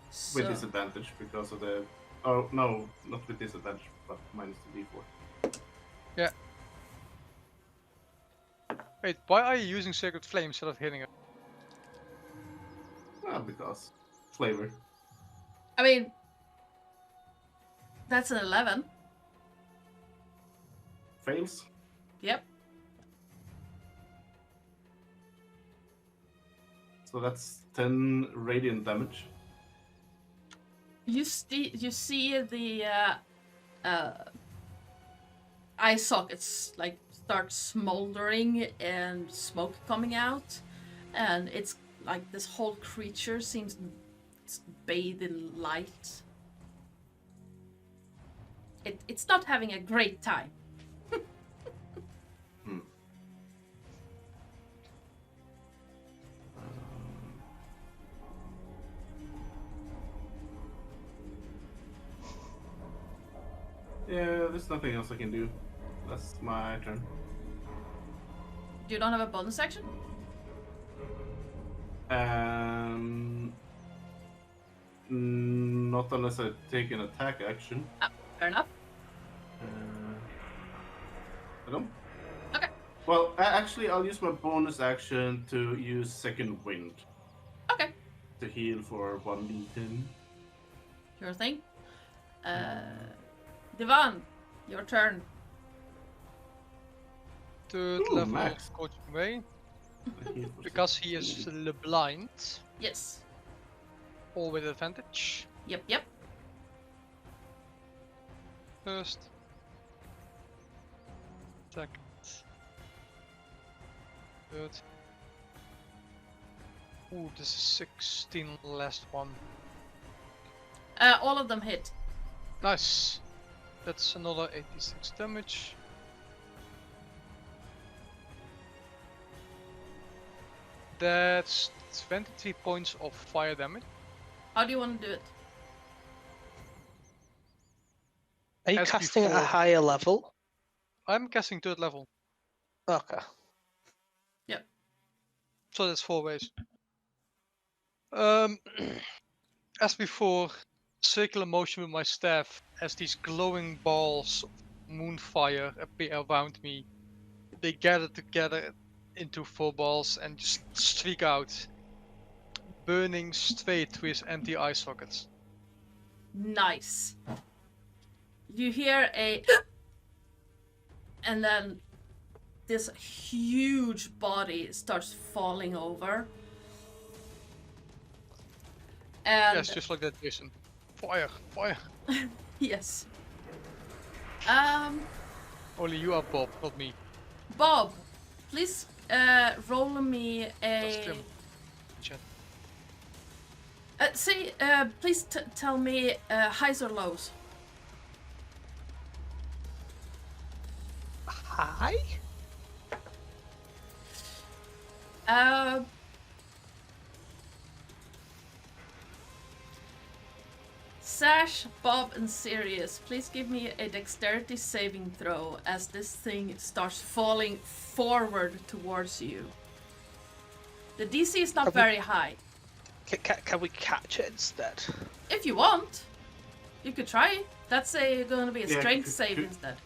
with
So,
disadvantage because of the. Oh no, not with disadvantage, but minus the d4.
Wait, why are you using Sacred Flame instead of hitting it?
Well, because flavor.
I mean, that's an 11.
Fails.
Yep.
So that's 10 radiant damage.
You see the eye sockets like start smoldering and smoke coming out, and it's like this whole creature seems bathed in light. It's not having a great time.
Yeah, there's nothing else I can do. That's my turn.
You don't have a bonus action?
Not unless I take an attack action.
Fair enough.
I don't.
Okay.
Well, actually, I'll use my bonus action to use Second Wind.
Okay.
To heal for 1d10.
Sure thing. Divan, your turn.
Third
Ooh,
level
max.
coaching way.
Heal for
Because he is blind.
Yes.
All with advantage.
Yep.
First. Second. Third. Ooh, this is 16 last one.
All of them hit.
Nice. That's another 86 damage. That's 23 points of fire damage.
How do you want to do it?
Are you
As
casting at a
before.
higher level?
I'm casting third level,
Okay.
so that's 4 ways. As before, circular motion with my staff as these glowing balls of moonfire appear around me. They gather together into 4 balls and just streak out, burning straight through his empty eye sockets.
Nice. You hear a and then this huge body starts falling over. And
Yes, just like that, Jason. Fire, fire.
yes.
Only you are Bob, not me.
Bob, please roll me
That's
a
Tim. Chat.
please tell me highs or lows.
Hi?
Sash, Bob, and Sirius, please give me a dexterity saving throw as this thing starts falling forward towards you. The DC is not
Can we-
very high.
Can we catch it instead?
If you want, you could try. That's going to be a
Yeah,
strength save
could-
instead.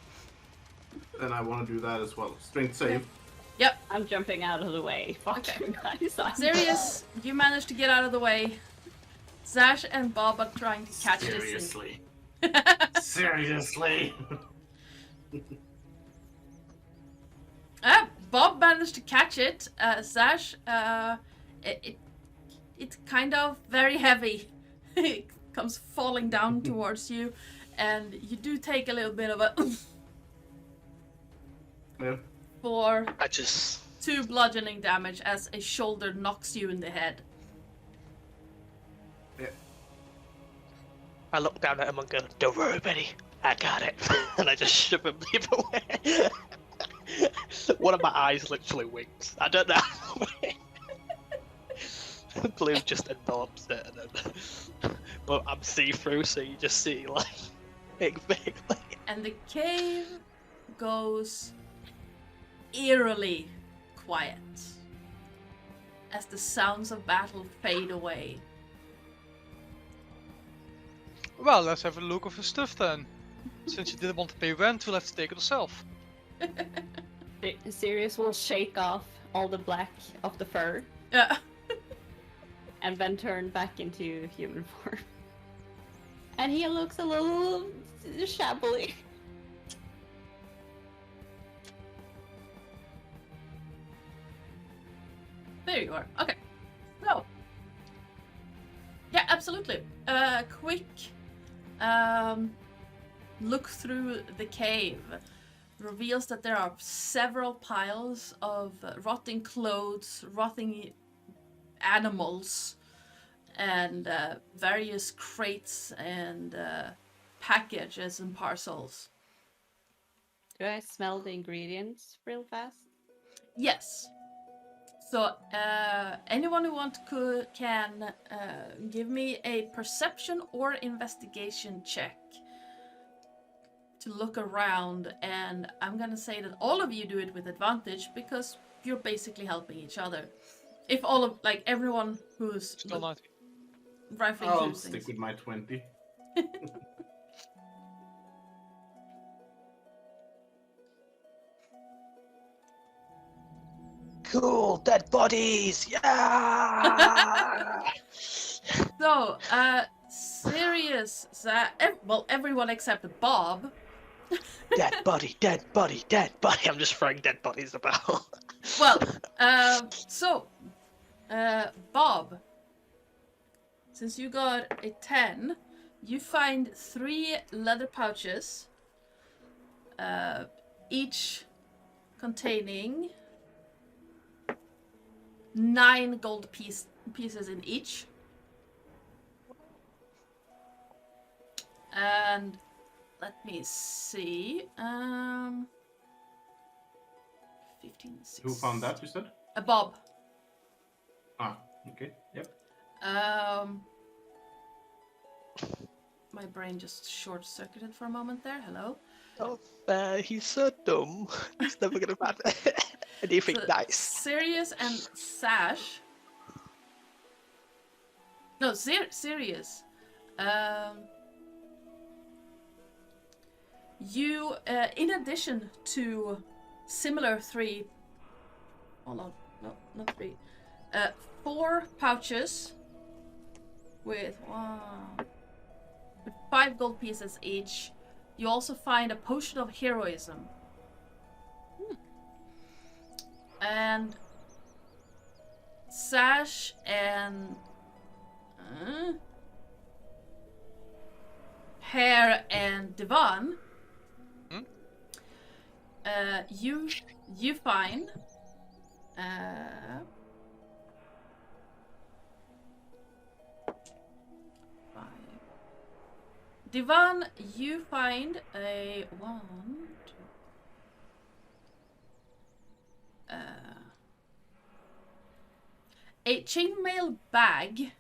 And I want to do that as well. Strength save.
Yep.
I'm jumping out of the way. Fuck
Okay.
you guys. I'm
Sirius, you managed to get out of the way. Sash and Bob are trying to catch this
Seriously.
thing.
Seriously.
Bob managed to catch it. Sash, it's kind of very heavy. It comes falling down towards you, and you do take a little bit of a
Yeah.
for
I just
2 bludgeoning damage as a shoulder knocks you in the head.
I look down at him and go, "Don't worry, Benny, I got it." And I just shove him the other way. One of my eyes literally winks. I don't know. Blue just absorbs it, and then... but I'm see-through, so you just see like big.
And the cave goes eerily quiet as the sounds of battle fade away.
Well, let's have a look of his stuff then. Since you didn't want to pay rent, we'll have to take it yourself.
Sirius will shake off all the black of the fur
Yeah.
and then turn back into human form. And he looks a little shabbily.
There you are. Okay. So, absolutely. Quick look through the cave reveals that there are several piles of rotting clothes, rotting animals, and various crates and packages and parcels.
Do I smell the ingredients real fast?
Yes. So anyone who can give me a perception or investigation check to look around, and I'm gonna say that all of you do it with advantage because you're basically helping each other. If all of everyone who's
Still not.
rifling
I'll
through
stick
things.
with my 20.
Cool, dead bodies, yeah!
So, Sirius, well, everyone except Bob.
Dead body, dead body, dead body. I'm just throwing dead bodies about.
Well, Bob, since you got a 10, you find 3 leather pouches, each containing 9 gold pieces in each. And let me see. 15, 16.
Who found that, you said?
Bob.
Ah, okay, yep.
My brain just short-circuited for a moment there. Hello.
Oh, he's so dumb. He's never gonna find anything
So,
nice.
Sirius and Sash. No, Sirius. You, in addition to similar 3, hold on, no, not 3, 4 pouches with 5 gold pieces each. You also find a potion of heroism. And Sash and Hare and Divan, you find Divan, you find a 1, 2, a chainmail bag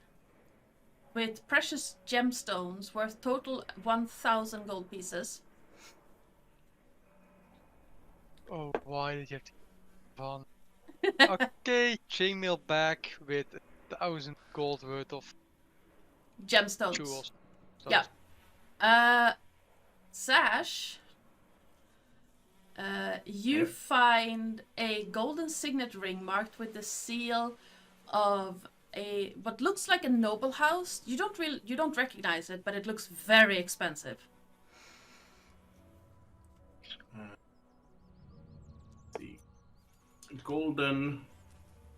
with precious gemstones worth total 1,000 gold pieces.
Oh, why did you have to Van? Okay, chainmail bag with 1,000 gold worth of
Gemstones.
jewels.
Yeah. Sash, you find a golden signet ring marked with the seal of what looks like a noble house. You don't recognize it, but it looks very expensive.
See. Golden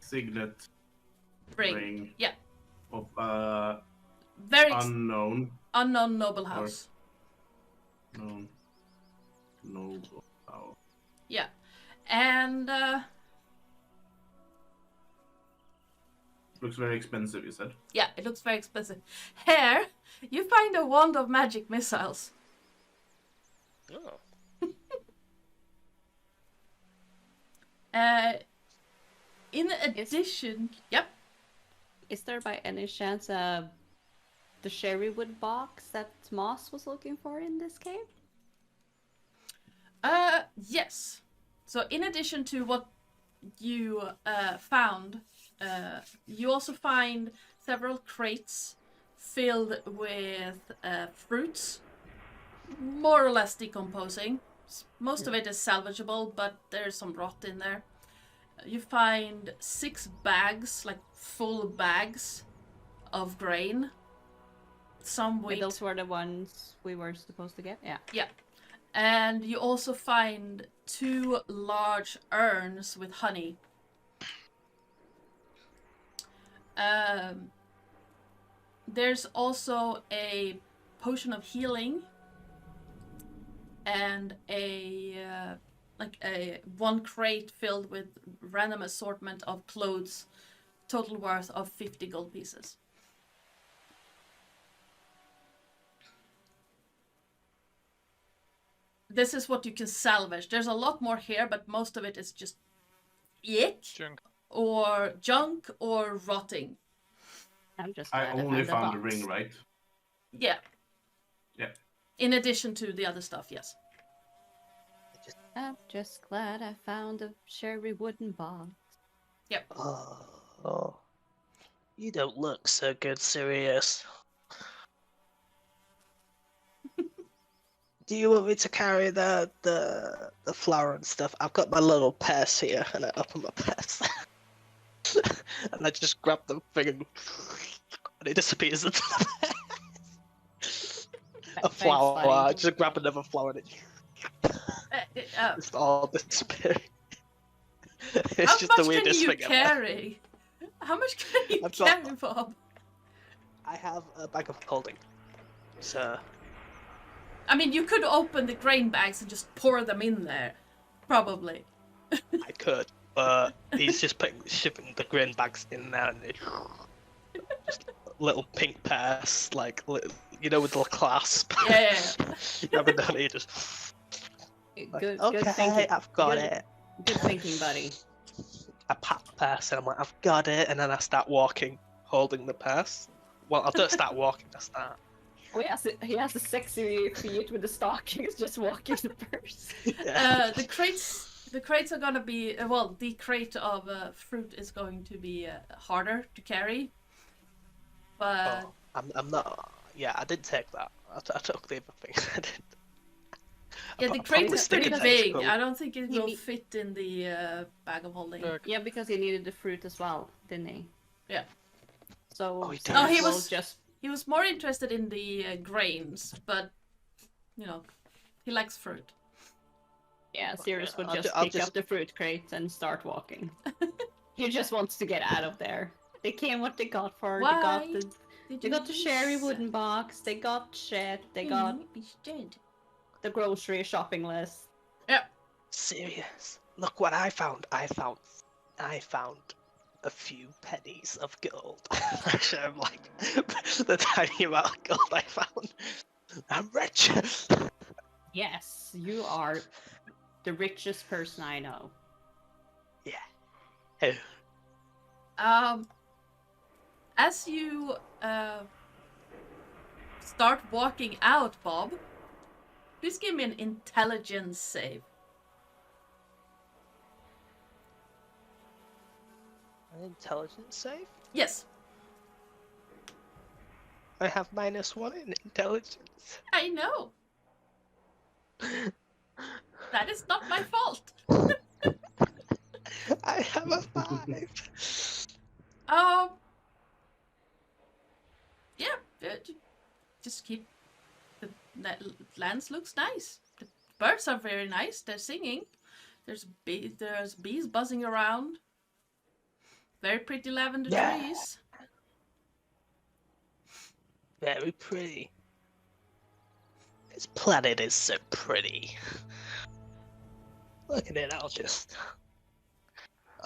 signet ring.
Yeah.
Of
Very
unknown
noble house.
Noble house.
Yeah. And
Looks very expensive, you said.
yeah, it looks very expensive. Here, you find a wand of magic missiles.
Oh.
In addition, yep.
Is there by any chance the sherrywood box that Moss was looking for in this cave?
Yes. So in addition to what you found, you also find several crates filled with fruits, more or less decomposing. Most of it is salvageable, but there's some rot in there. You find 6 bags, like full bags of grain. Some weight.
Those were the ones we were supposed to get? Yeah.
Yeah. And you also find 2 large urns with honey. There's also a potion of healing and a one crate filled with random assortment of clothes, total worth of 50 gold pieces. This is what you can salvage. There's a lot more here, but most of it is just
Junk.
or junk or rotting.
I'm just
I
glad
only found the
box.
ring, right?
Yeah.
Yeah.
In addition to the other stuff, yes.
I'm just glad I found a sherry wooden box.
Yep.
Oh, you don't look so good, Sirius. Do you want me to carry the flour and stuff? I've got my little purse here, and I open my purse, and I just grab the thing, and it disappears into the purse. A flower. I just grab another flower, and it just all disappears. It's
How
just
much
the
can
weirdest
you
thing ever.
carry? How much can you
I've got-
carry, Bob?
I have a bag of holding, so.
I mean, you could open the grain bags and just pour them in there. Probably.
I could, but he's just shipping the grain bags in there, and it, just little pink purse, like you know, with the clasp.
Yeah.
You haven't done it, you just. Like,
Good,
okay,
good thinking.
I've got
Good-
it.
Good thinking, buddy.
I pat the purse, and I'm like, I've got it, and then I start walking, holding the purse. Well, I don't start walking. I start.
Oh, he has a sexy feet with the stockings, just walking the purse.
Yeah.
The crates are gonna be well. The crate of fruit is going to be harder to carry. But
Oh, I'm not. Yeah, I didn't take that. I took the other thing. I didn't.
yeah, the
Apart
crate
from
is
the
pretty
sticker
big.
tentacle.
I don't think it
You
will
need-
fit in the bag of holding.
Yeah, because he needed the fruit as well, didn't he?
Yeah.
So
Oh, he did.
Cyrus
Oh, he
will
was-
just
He was more interested in the grains, but you know, he likes fruit.
Sirius would
I'll
just
I'll
pick up the fruit crate and start walking. He just wants to get out of there. They came what they got for.
Why?
They got the sherry wooden box. They got shit. They got the grocery shopping list.
Serious. Look what I found. I found a few pennies of gold. Actually, I'm like the tiny amount of gold I found. I'm rich.
Yes, you are the richest person I know.
Hey,
As you start walking out, Bob, please give me an intelligence save.
an intelligence save?
Yes,
I have -1 in intelligence.
I know. That is not my fault.
I have a 5.
Yeah, just keep. The lands looks nice. The birds are very nice. They're singing. There's bees buzzing around. Very pretty lavender
Yeah.
trees.
Very pretty. This planet is so pretty. Look at it, I'll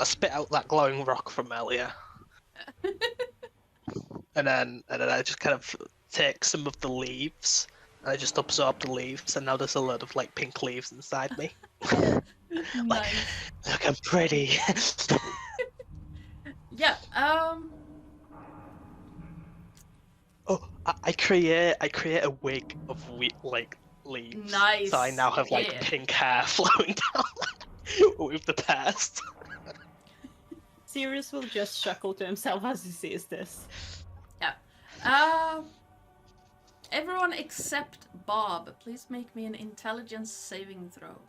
spit out that glowing rock from earlier. and then I just kind of take some of the leaves, and I just absorb the leaves, and now there's a load of like pink leaves inside me.
Nice.
Look, I'm pretty.
Yeah.
Oh, I create a wig of like leaves.
Nice.
So I now have like
Yeah.
pink hair flowing down with the past.
Sirius will just chuckle to himself as he sees this.
Everyone except Bob, please make me an intelligence saving throw.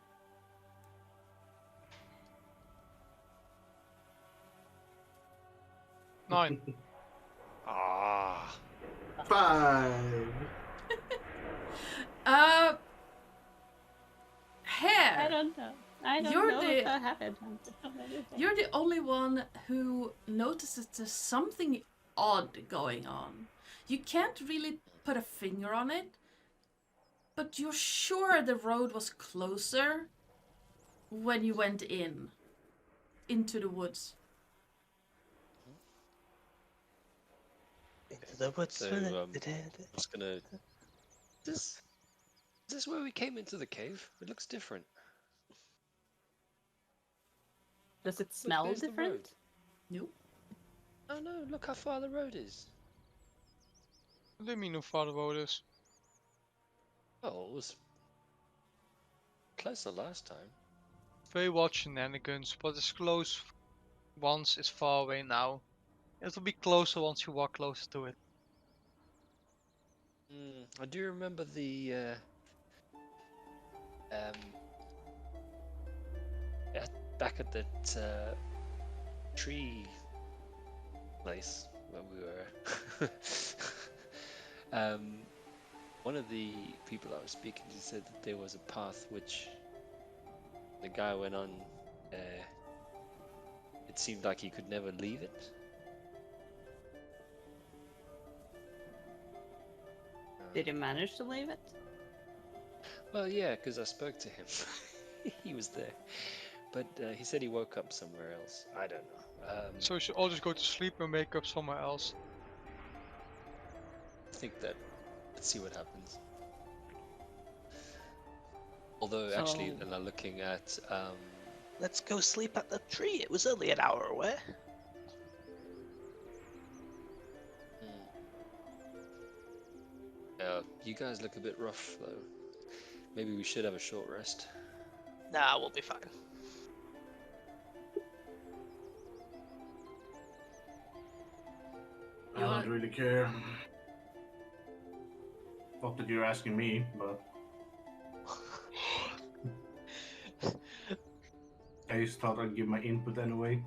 Nine.
Ah.
5.
Hair.
I don't know. I don't
You're
know
the-
if I have it.
You're the only one who notices there's something odd going on. You can't really put a finger on it, but you're sure the road was closer when you went into the woods.
Into the woods.
So, just gonna. Is this where we came into the cave? It looks different.
Does it smell
there's the
different?
road.
Nope.
Oh no! Look how far the road is.
What do you mean how far the road is?
Oh, it was closer last time.
Feywilds shenanigans, but it's close once it's far away now. It'll be closer once you walk closer to it.
I do remember the back at that tree place where we were. One of the people I was speaking to said that there was a path which the guy went on. It seemed like he could never leave it.
Did you manage to leave it?
Well, yeah, because I spoke to him. He was there. But he said he woke up somewhere else. I don't know.
So we should all just go to sleep and wake up somewhere else.
I think that. Let's see what happens. Although, actually,
So-
and I'm looking at.
Let's go sleep at the tree. It was only an hour away.
You guys look a bit rough, though. Maybe we should have a short rest.
Nah, we'll be fine.
I don't really care. Not that you're asking me, but I just thought I'd give my input anyway.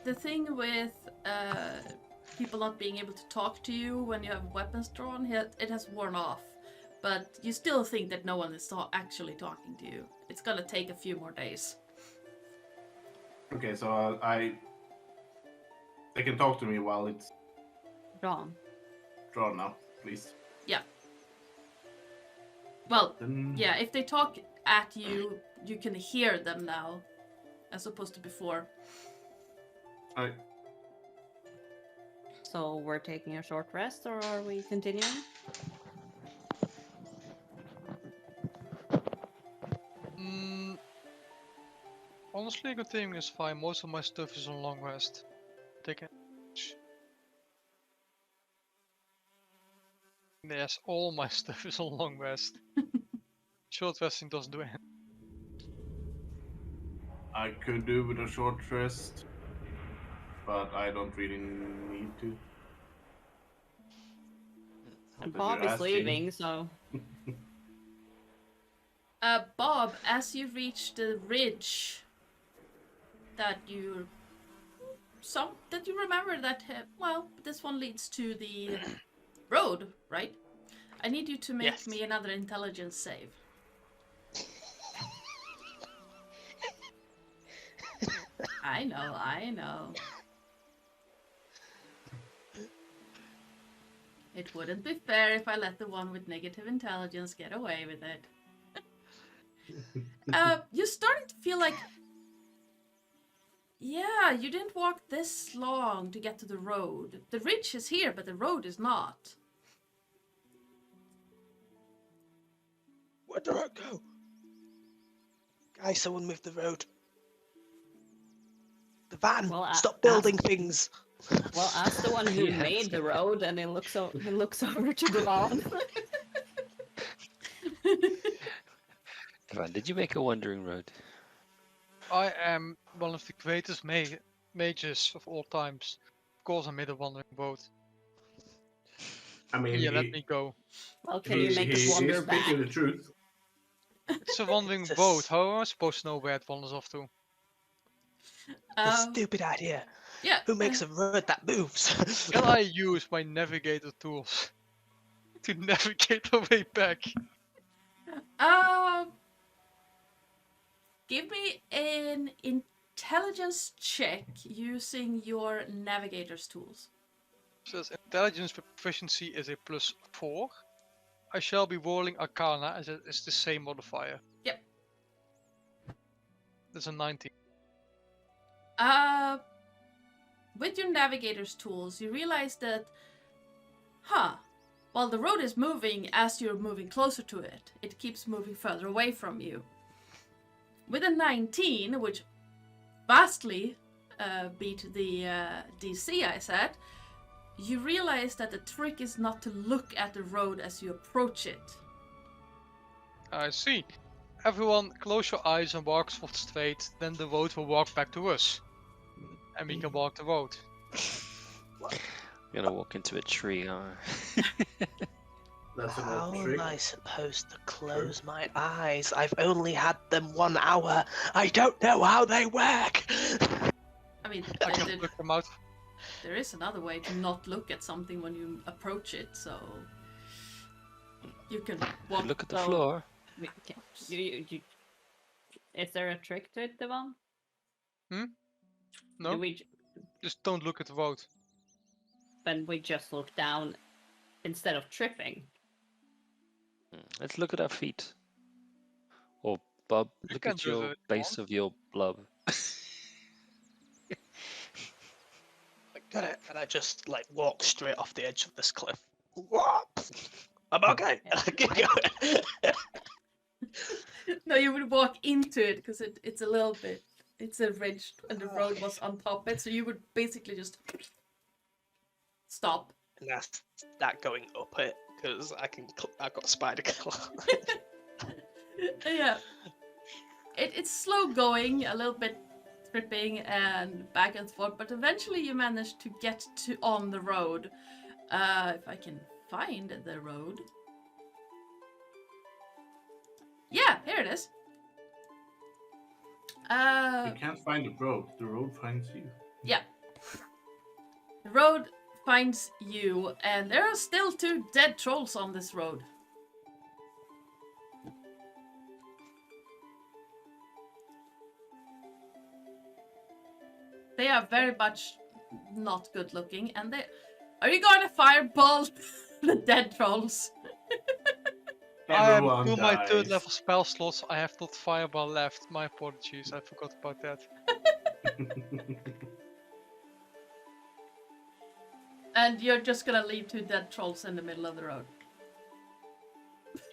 The thing with people not being able to talk to you when you have weapons drawn, it has worn off. But you still think that no one is actually talking to you. It's gonna take a few more days.
Okay, so they can talk to me while it's
Wrong.
drawn now, please.
Yeah. Well,
Then
yeah, if they talk at you, you can hear them now, as opposed to before.
I
So we're taking a short rest, or are we continuing?
Honestly, continuing is fine. Most of my stuff is on long rest. Take it. Yes, all my stuff is on long rest. Short resting doesn't do anything.
I could do with a short rest, but I don't really need to.
And
But
Bob
you're
is
asking.
leaving, so
Bob, as you reach the ridge that you remember that this one leads to the road, right? I need you to make
Yes.
me another intelligence save. I know. It wouldn't be fair if I let the one with negative intelligence get away with it. You're starting to feel like, yeah, you didn't walk this long to get to the road. The ridge is here, but the road is not.
Where do I go? Guys, someone move the road. The van!
Well,
Stop building things!
well, ask the one who
Yeah.
made the road, and he looks over to the van.
Come on, did you make a wandering road?
I am one of the greatest mages of all times. Of course I made a wandering boat.
I mean,
Yeah, let me go.
Well, can you make us wander
he's
back?
speaking the truth.
It's a wandering
It's a
boat.
s-
How am I supposed to know where it wanders off to?
A stupid idea.
Yeah.
Who makes a road that moves?
Can I use my navigator tools to navigate the way back?
Give me an intelligence check using your navigator's tools.
Says intelligence proficiency is a +4. I shall be rolling Arcana as it is the same modifier.
Yep.
That's a 19.
With your navigator's tools, you realize that, while the road is moving as you're moving closer to it, it keeps moving further away from you. With a 19, which vastly beat the DC I said, you realize that the trick is not to look at the road as you approach it.
I see. Everyone close your eyes and walk straight, then the road will walk back to us. And we can walk the road.
I'm gonna walk into a tree,
That's an
How
old
am
trick.
I supposed to close my eyes? I've only had them 1 hour. I don't know how they work.
I mean,
I can look them out.
there is another way to not look at something when you approach it, so you can walk.
Look at the
So-
floor.
Is there a trick to it, Devon?
No,
Do we,
just don't look at the road.
when we just look down instead of tripping?
Let's look at our feet. Or Bob,
You
look
can
at
do
your
that if you
base of your blob.
I got it. And I just like walk straight off the edge of this cliff. What? I'm okay. Keep going.
No, you would walk into it because it's a little bit. It's a ridge and the road was on top of it, so you would basically just stop.
And that's that going up it because I've got spider claw.
Yeah. It's slow going, a little bit tripping and back and forth, but eventually you manage to get to on the road. If I can find the road. Yeah, here it is.
You can't find the road. The road finds you.
Yeah. The road finds you, and there are still 2 dead trolls on this road. They are very much not good looking, and they. Are you going to fireball the dead trolls?
I am
Everyone
to my 3rd
dies.
level spell slots. I have not fireball left. My apologies. I forgot about that.
And you're just gonna leave 2 dead trolls in the middle of the road.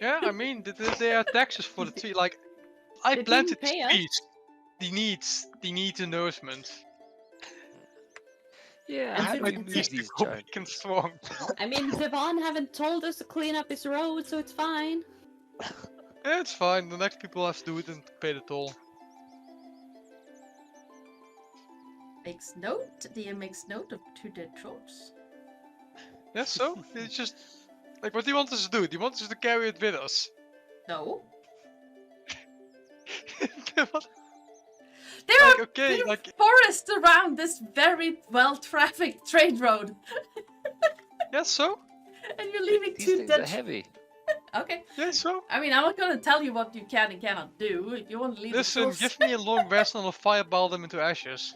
Yeah, I mean, they are taxes for the tree. Like, I
They
planted
didn't pay us.
trees. They need the nourishment.
Yeah,
And
how do
since
we
it's-
move these
Go
giant?
big and strong.
I mean, Devon haven't told us to clean up his road, so it's fine.
Yeah, it's fine. The next people have to do it and pay the toll.
Makes note. DM makes note of 2 dead trolls.
Yeah, so it's just like, what do you want us to do? Do you want us to carry it with us?
No.
What?
There are
Okay, like,
forests around this very well-trafficked trade road,
yeah, so,
and you're leaving
These
2
things are
dead.
heavy.
Okay.
yeah, so.
I mean, I'm not gonna tell you what you can and cannot do. If you want to leave the
Listen,
trolls.
give me a long rest and I'll fireball them into ashes.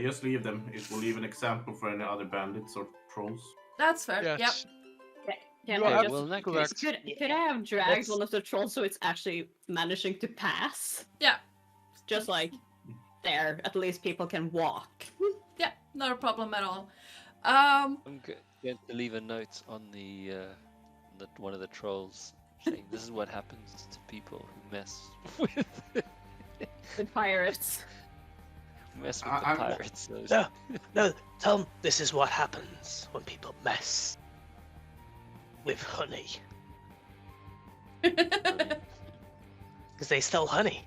Just leave them. It will leave an example for any other bandits or trolls.
That's fair. Yep.
Yes.
Can
You
I
are
just,
well, in that
correct.
case,
could I have dragged
Let's-
one of the trolls so it's actually managing to pass?
Yeah.
Just like there, at least people can walk.
Yeah. Not a problem at all.
I'm going to leave a note on the one of the trolls saying this is what happens to people who mess with
With pirates.
the
I-
pirates. Those-
No, no, tell them this is what happens when people mess with honey. Because they stole honey.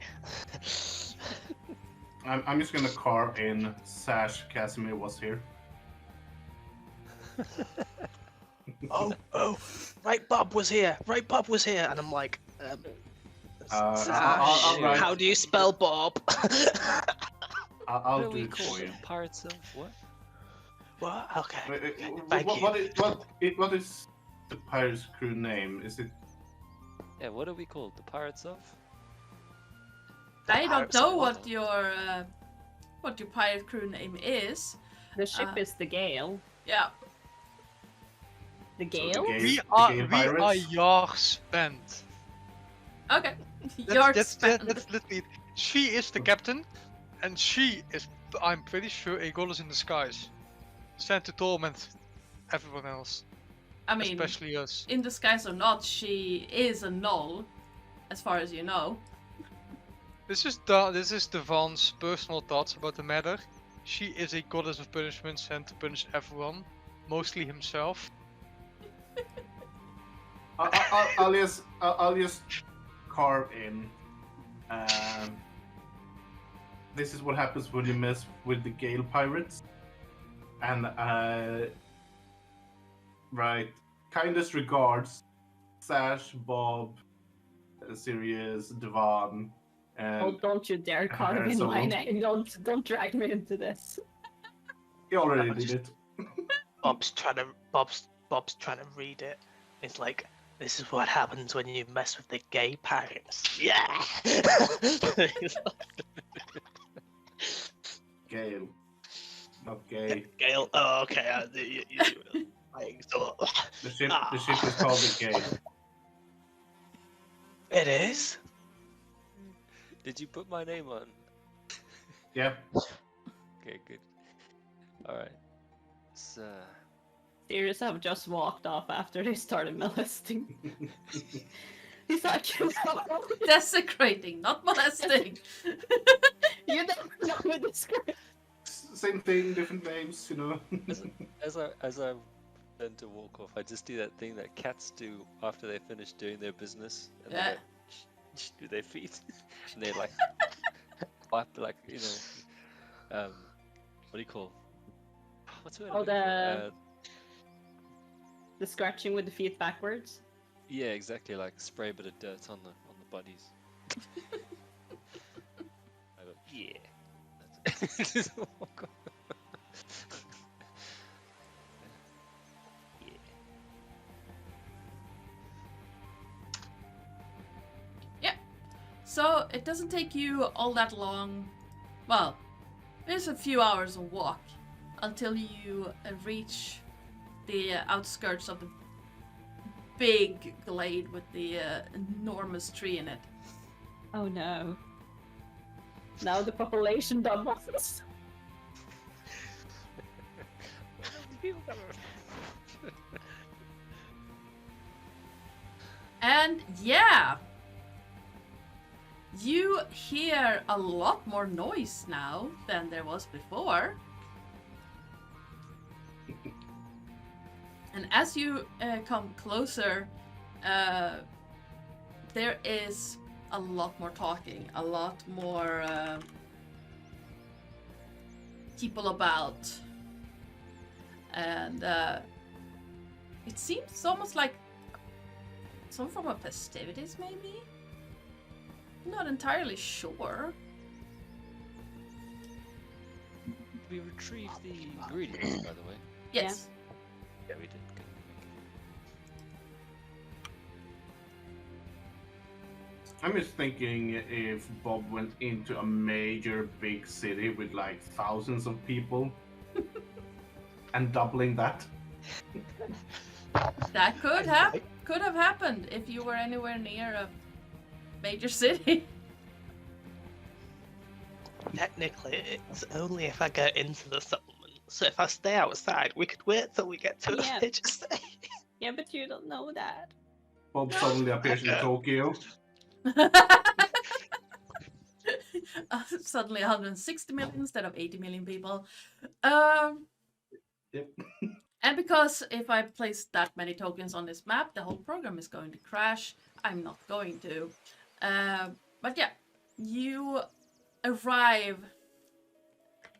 I'm just gonna carve in Sash Casimir was here.
Oh, right, Bob was here. Right, Bob was here. And I'm like,
I'll write-
how do you spell Bob?
I'll
what do
do
we
it
call
for you.
them? Pirates of what?
What? Okay.
Wait,
Thank
what is the pirate's crew name? Is it?
Yeah, what are we called? The pirates of?
I don't
pirates
know
of
what
water.
your pirate crew name is.
The ship is the Gale.
Yeah.
The
So
Gale?
the
We
Gale
are
Pirates.
your spent.
Okay. Your
That's
expand.
literally it. She is the captain, and she is, I'm pretty sure, a goddess in disguise, sent to torment everyone else,
I mean,
especially us.
in disguise or not, she is a null, as far as you know.
This is Devon's personal thoughts about the matter. She is a goddess of punishment sent to punish everyone, mostly himself.
I'll just carve in. This is what happens when you mess with the Gale Pirates. And right, kindest regards, Sash, Bob, Sirius, Devon, and
Oh, don't you dare carve in my name. Don't drag me into this.
he already did it.
Bob's trying to read it. It's like, this is what happens when you mess with the gay pirates. Yeah.
Gale, not gay.
Gale. Oh, okay.
The ship is called the Gale.
It is.
Did you put my name on?
Yeah.
Okay, good. Alright. So,
Sirius have just walked off after they started molesting. He's like,
Desecrating, not molesting.
you don't know what this script.
Same thing, different names, you know.
as I tend to walk off, I just do that thing that cats do after they finish doing their business, and
Yeah.
they like, do their feet, and they like wipe, like, you know, what do you call? What's the word?
Oh,
I'm looking for?
The scratching with the feet backwards.
Yeah, exactly. Like spray a bit of dirt on the bodies. I go, yeah. That's it. Just walk off. Yeah.
So it doesn't take you all that long. Well, there's a few hours of walk until you reach the outskirts of the big glade with the enormous tree in it.
Oh no. Now the population doubles.
And yeah, you hear a lot more noise now than there was before. And as you come closer, there is a lot more talking, a lot more people about. And it seems almost like some form of festivities, maybe? Not entirely sure.
We retrieved the ingredients, by the way.
Yes.
Yeah, we did. Good.
I'm just thinking if Bob went into a major big city with like thousands of people and doubling that.
That could have happened if you were anywhere near a major city.
Technically, it's only if I get into the settlement. So if I stay outside, we could wait till we get to
Yeah.
a major city.
Yeah, but you don't know that.
Bob suddenly appears in Tokyo.
Suddenly 160 million instead of 80 million people.
Yep.
And because if I place that many tokens on this map, the whole program is going to crash. I'm not going to. But yeah, you arrive.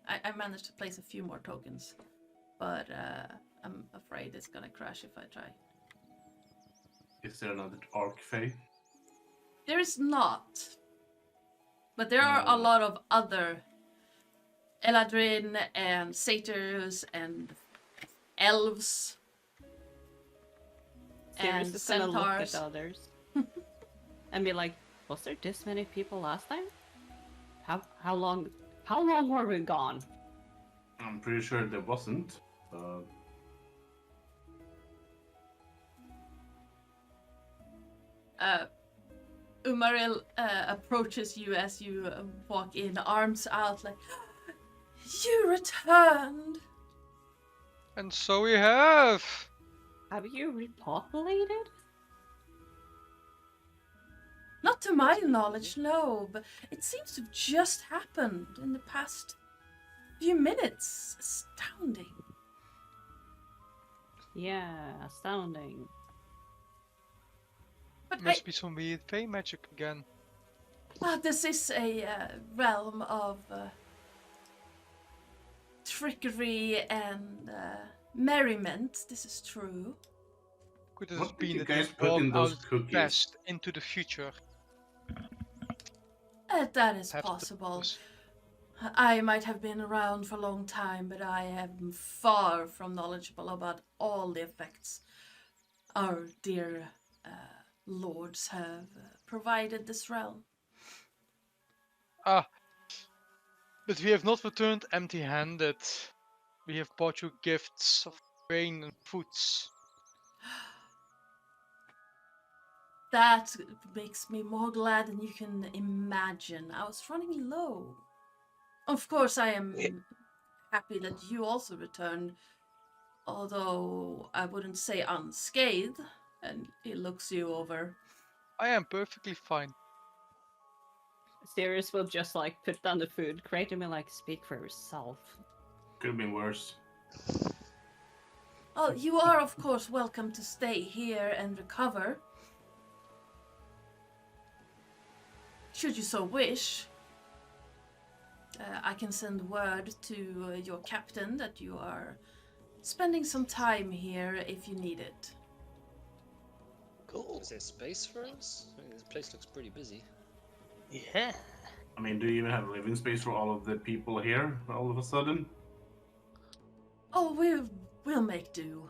I managed to place a few more tokens, but I'm afraid it's gonna crash if I try.
Is there another Arc Fey?
There is not. But there are a lot of other Eladrin and satyrs and elves and
Sirius is gonna look
centaurs.
at others and be like, was there this many people last time? How long were we gone?
I'm pretty sure there wasn't.
Umaril approaches you as you walk in, arms out, like, you returned!
And so we have.
Have you repopulated?
Not to my knowledge, no, but it seems to have just happened in the past few minutes. Astounding.
Yeah, astounding.
But
Must be some weird fey magic again.
this is a realm of trickery and merriment. This is true.
Could it
What
have
did
been
you
that they
guys put in
brought
those
out
cookies?
past into the future?
That is
Have to-
possible. I might have been around for a long time, but I am far from knowledgeable about all the effects our dear lords have provided this realm.
Ah, but we have not returned empty-handed. We have brought you gifts of grain and foods.
That makes me more glad than you can imagine. I was running low. Of course, I am happy that you also returned, although I wouldn't say unscathed. And he looks you over.
I am perfectly fine.
Sirius will just like put down the food crate and be like, speak for yourself.
Could have been worse.
Oh, you are, of course, welcome to stay here and recover. Should you so wish. I can send word to your captain that you are spending some time here if you need it.
Cool.
Is there space for us? I mean, this place looks pretty busy.
Yeah.
I mean, do you even have living space for all of the people here all of a sudden?
Oh, we'll make do.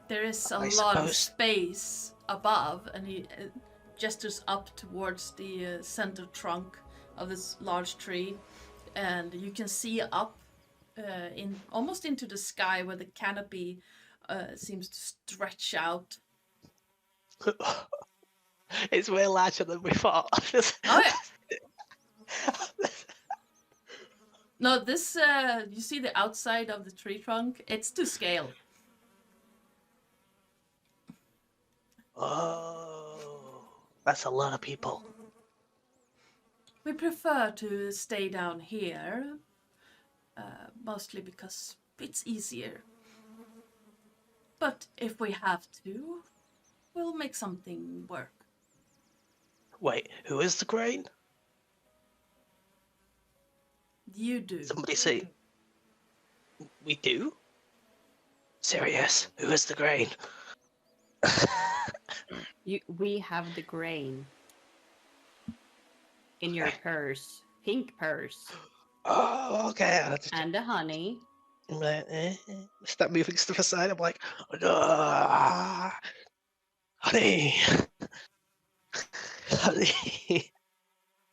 There is a
I
lot of
suppose.
space above, and he gestures up towards the center trunk of this large tree, and you can see up in almost into the sky where the canopy seems to stretch out.
It's way larger than we thought.
Oh yeah. No, this you see the outside of the tree trunk. It's to scale.
Oh, that's a lot of people.
We prefer to stay down here, mostly because it's easier. But if we have to, we'll make something work.
Wait, who is the grain?
You do.
Somebody say. We do? Serious? Who is the grain?
We have the grain in your purse, pink purse,
Oh, okay.
and the honey.
I'm like, start moving stuff aside. I'm like, "Ah, honey, honey.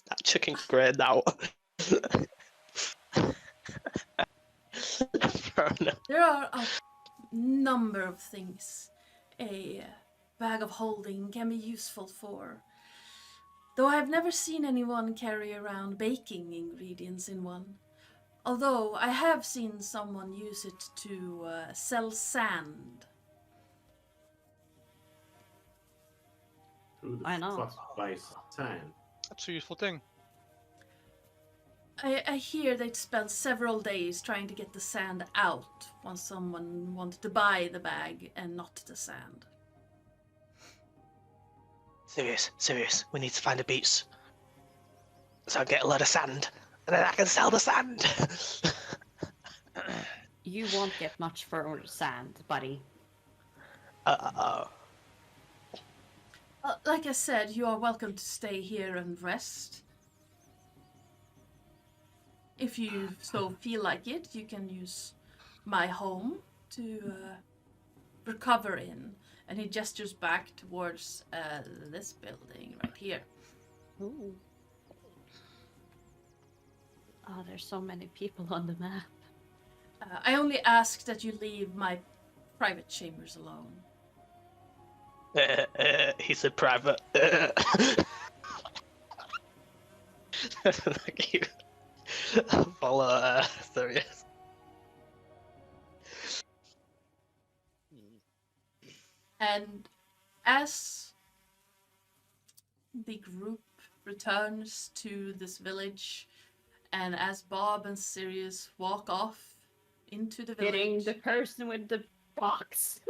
That chicken grain out. Fair enough.
There are a number of things a bag of holding can be useful for. Though I've never seen anyone carry around baking ingredients in one. Although I have seen someone use it to sell sand.
Who the
Why not?
fuck buys sand?
That's a useful thing.
I hear they'd spent several days trying to get the sand out once someone wanted to buy the bag and not the sand.
Serious. We need to find a beach. So I get a lot of sand, and then I can sell the sand.
You won't get much for sand, buddy.
Like I said, you are welcome to stay here and rest. If you so feel like it, you can use my home to recover in. And he gestures back towards this building right here.
Ooh. Oh, there's so many people on the map.
I only ask that you leave my private chambers alone.
He said private. Thank you. Follow Sirius.
And as the group returns to this village, and as Bob and Sirius walk off into the village...
Hitting the person with the box.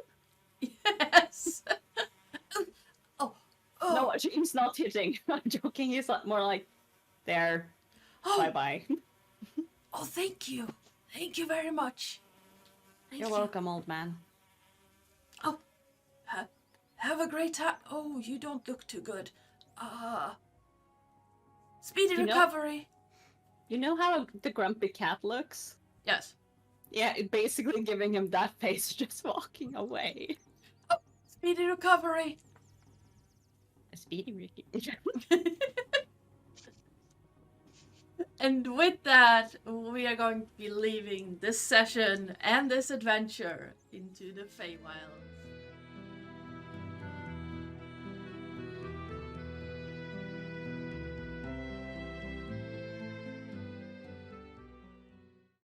Yes! Oh, oh,
No, he's not hitting. I'm joking. He's more like, there.
oh,
Bye-bye.
oh, thank you. Thank you very much. Thank
You're
you.
welcome, old man.
Oh, have a great time. Oh, you don't look too good. Speedy
You know-
recovery.
You know how the grumpy cat looks?
Yes.
Yeah, basically giving him that face, just walking away.
Speedy recovery.
A speedy Ricky.
And with that, we are going to be leaving this session and this adventure into the Feywilds.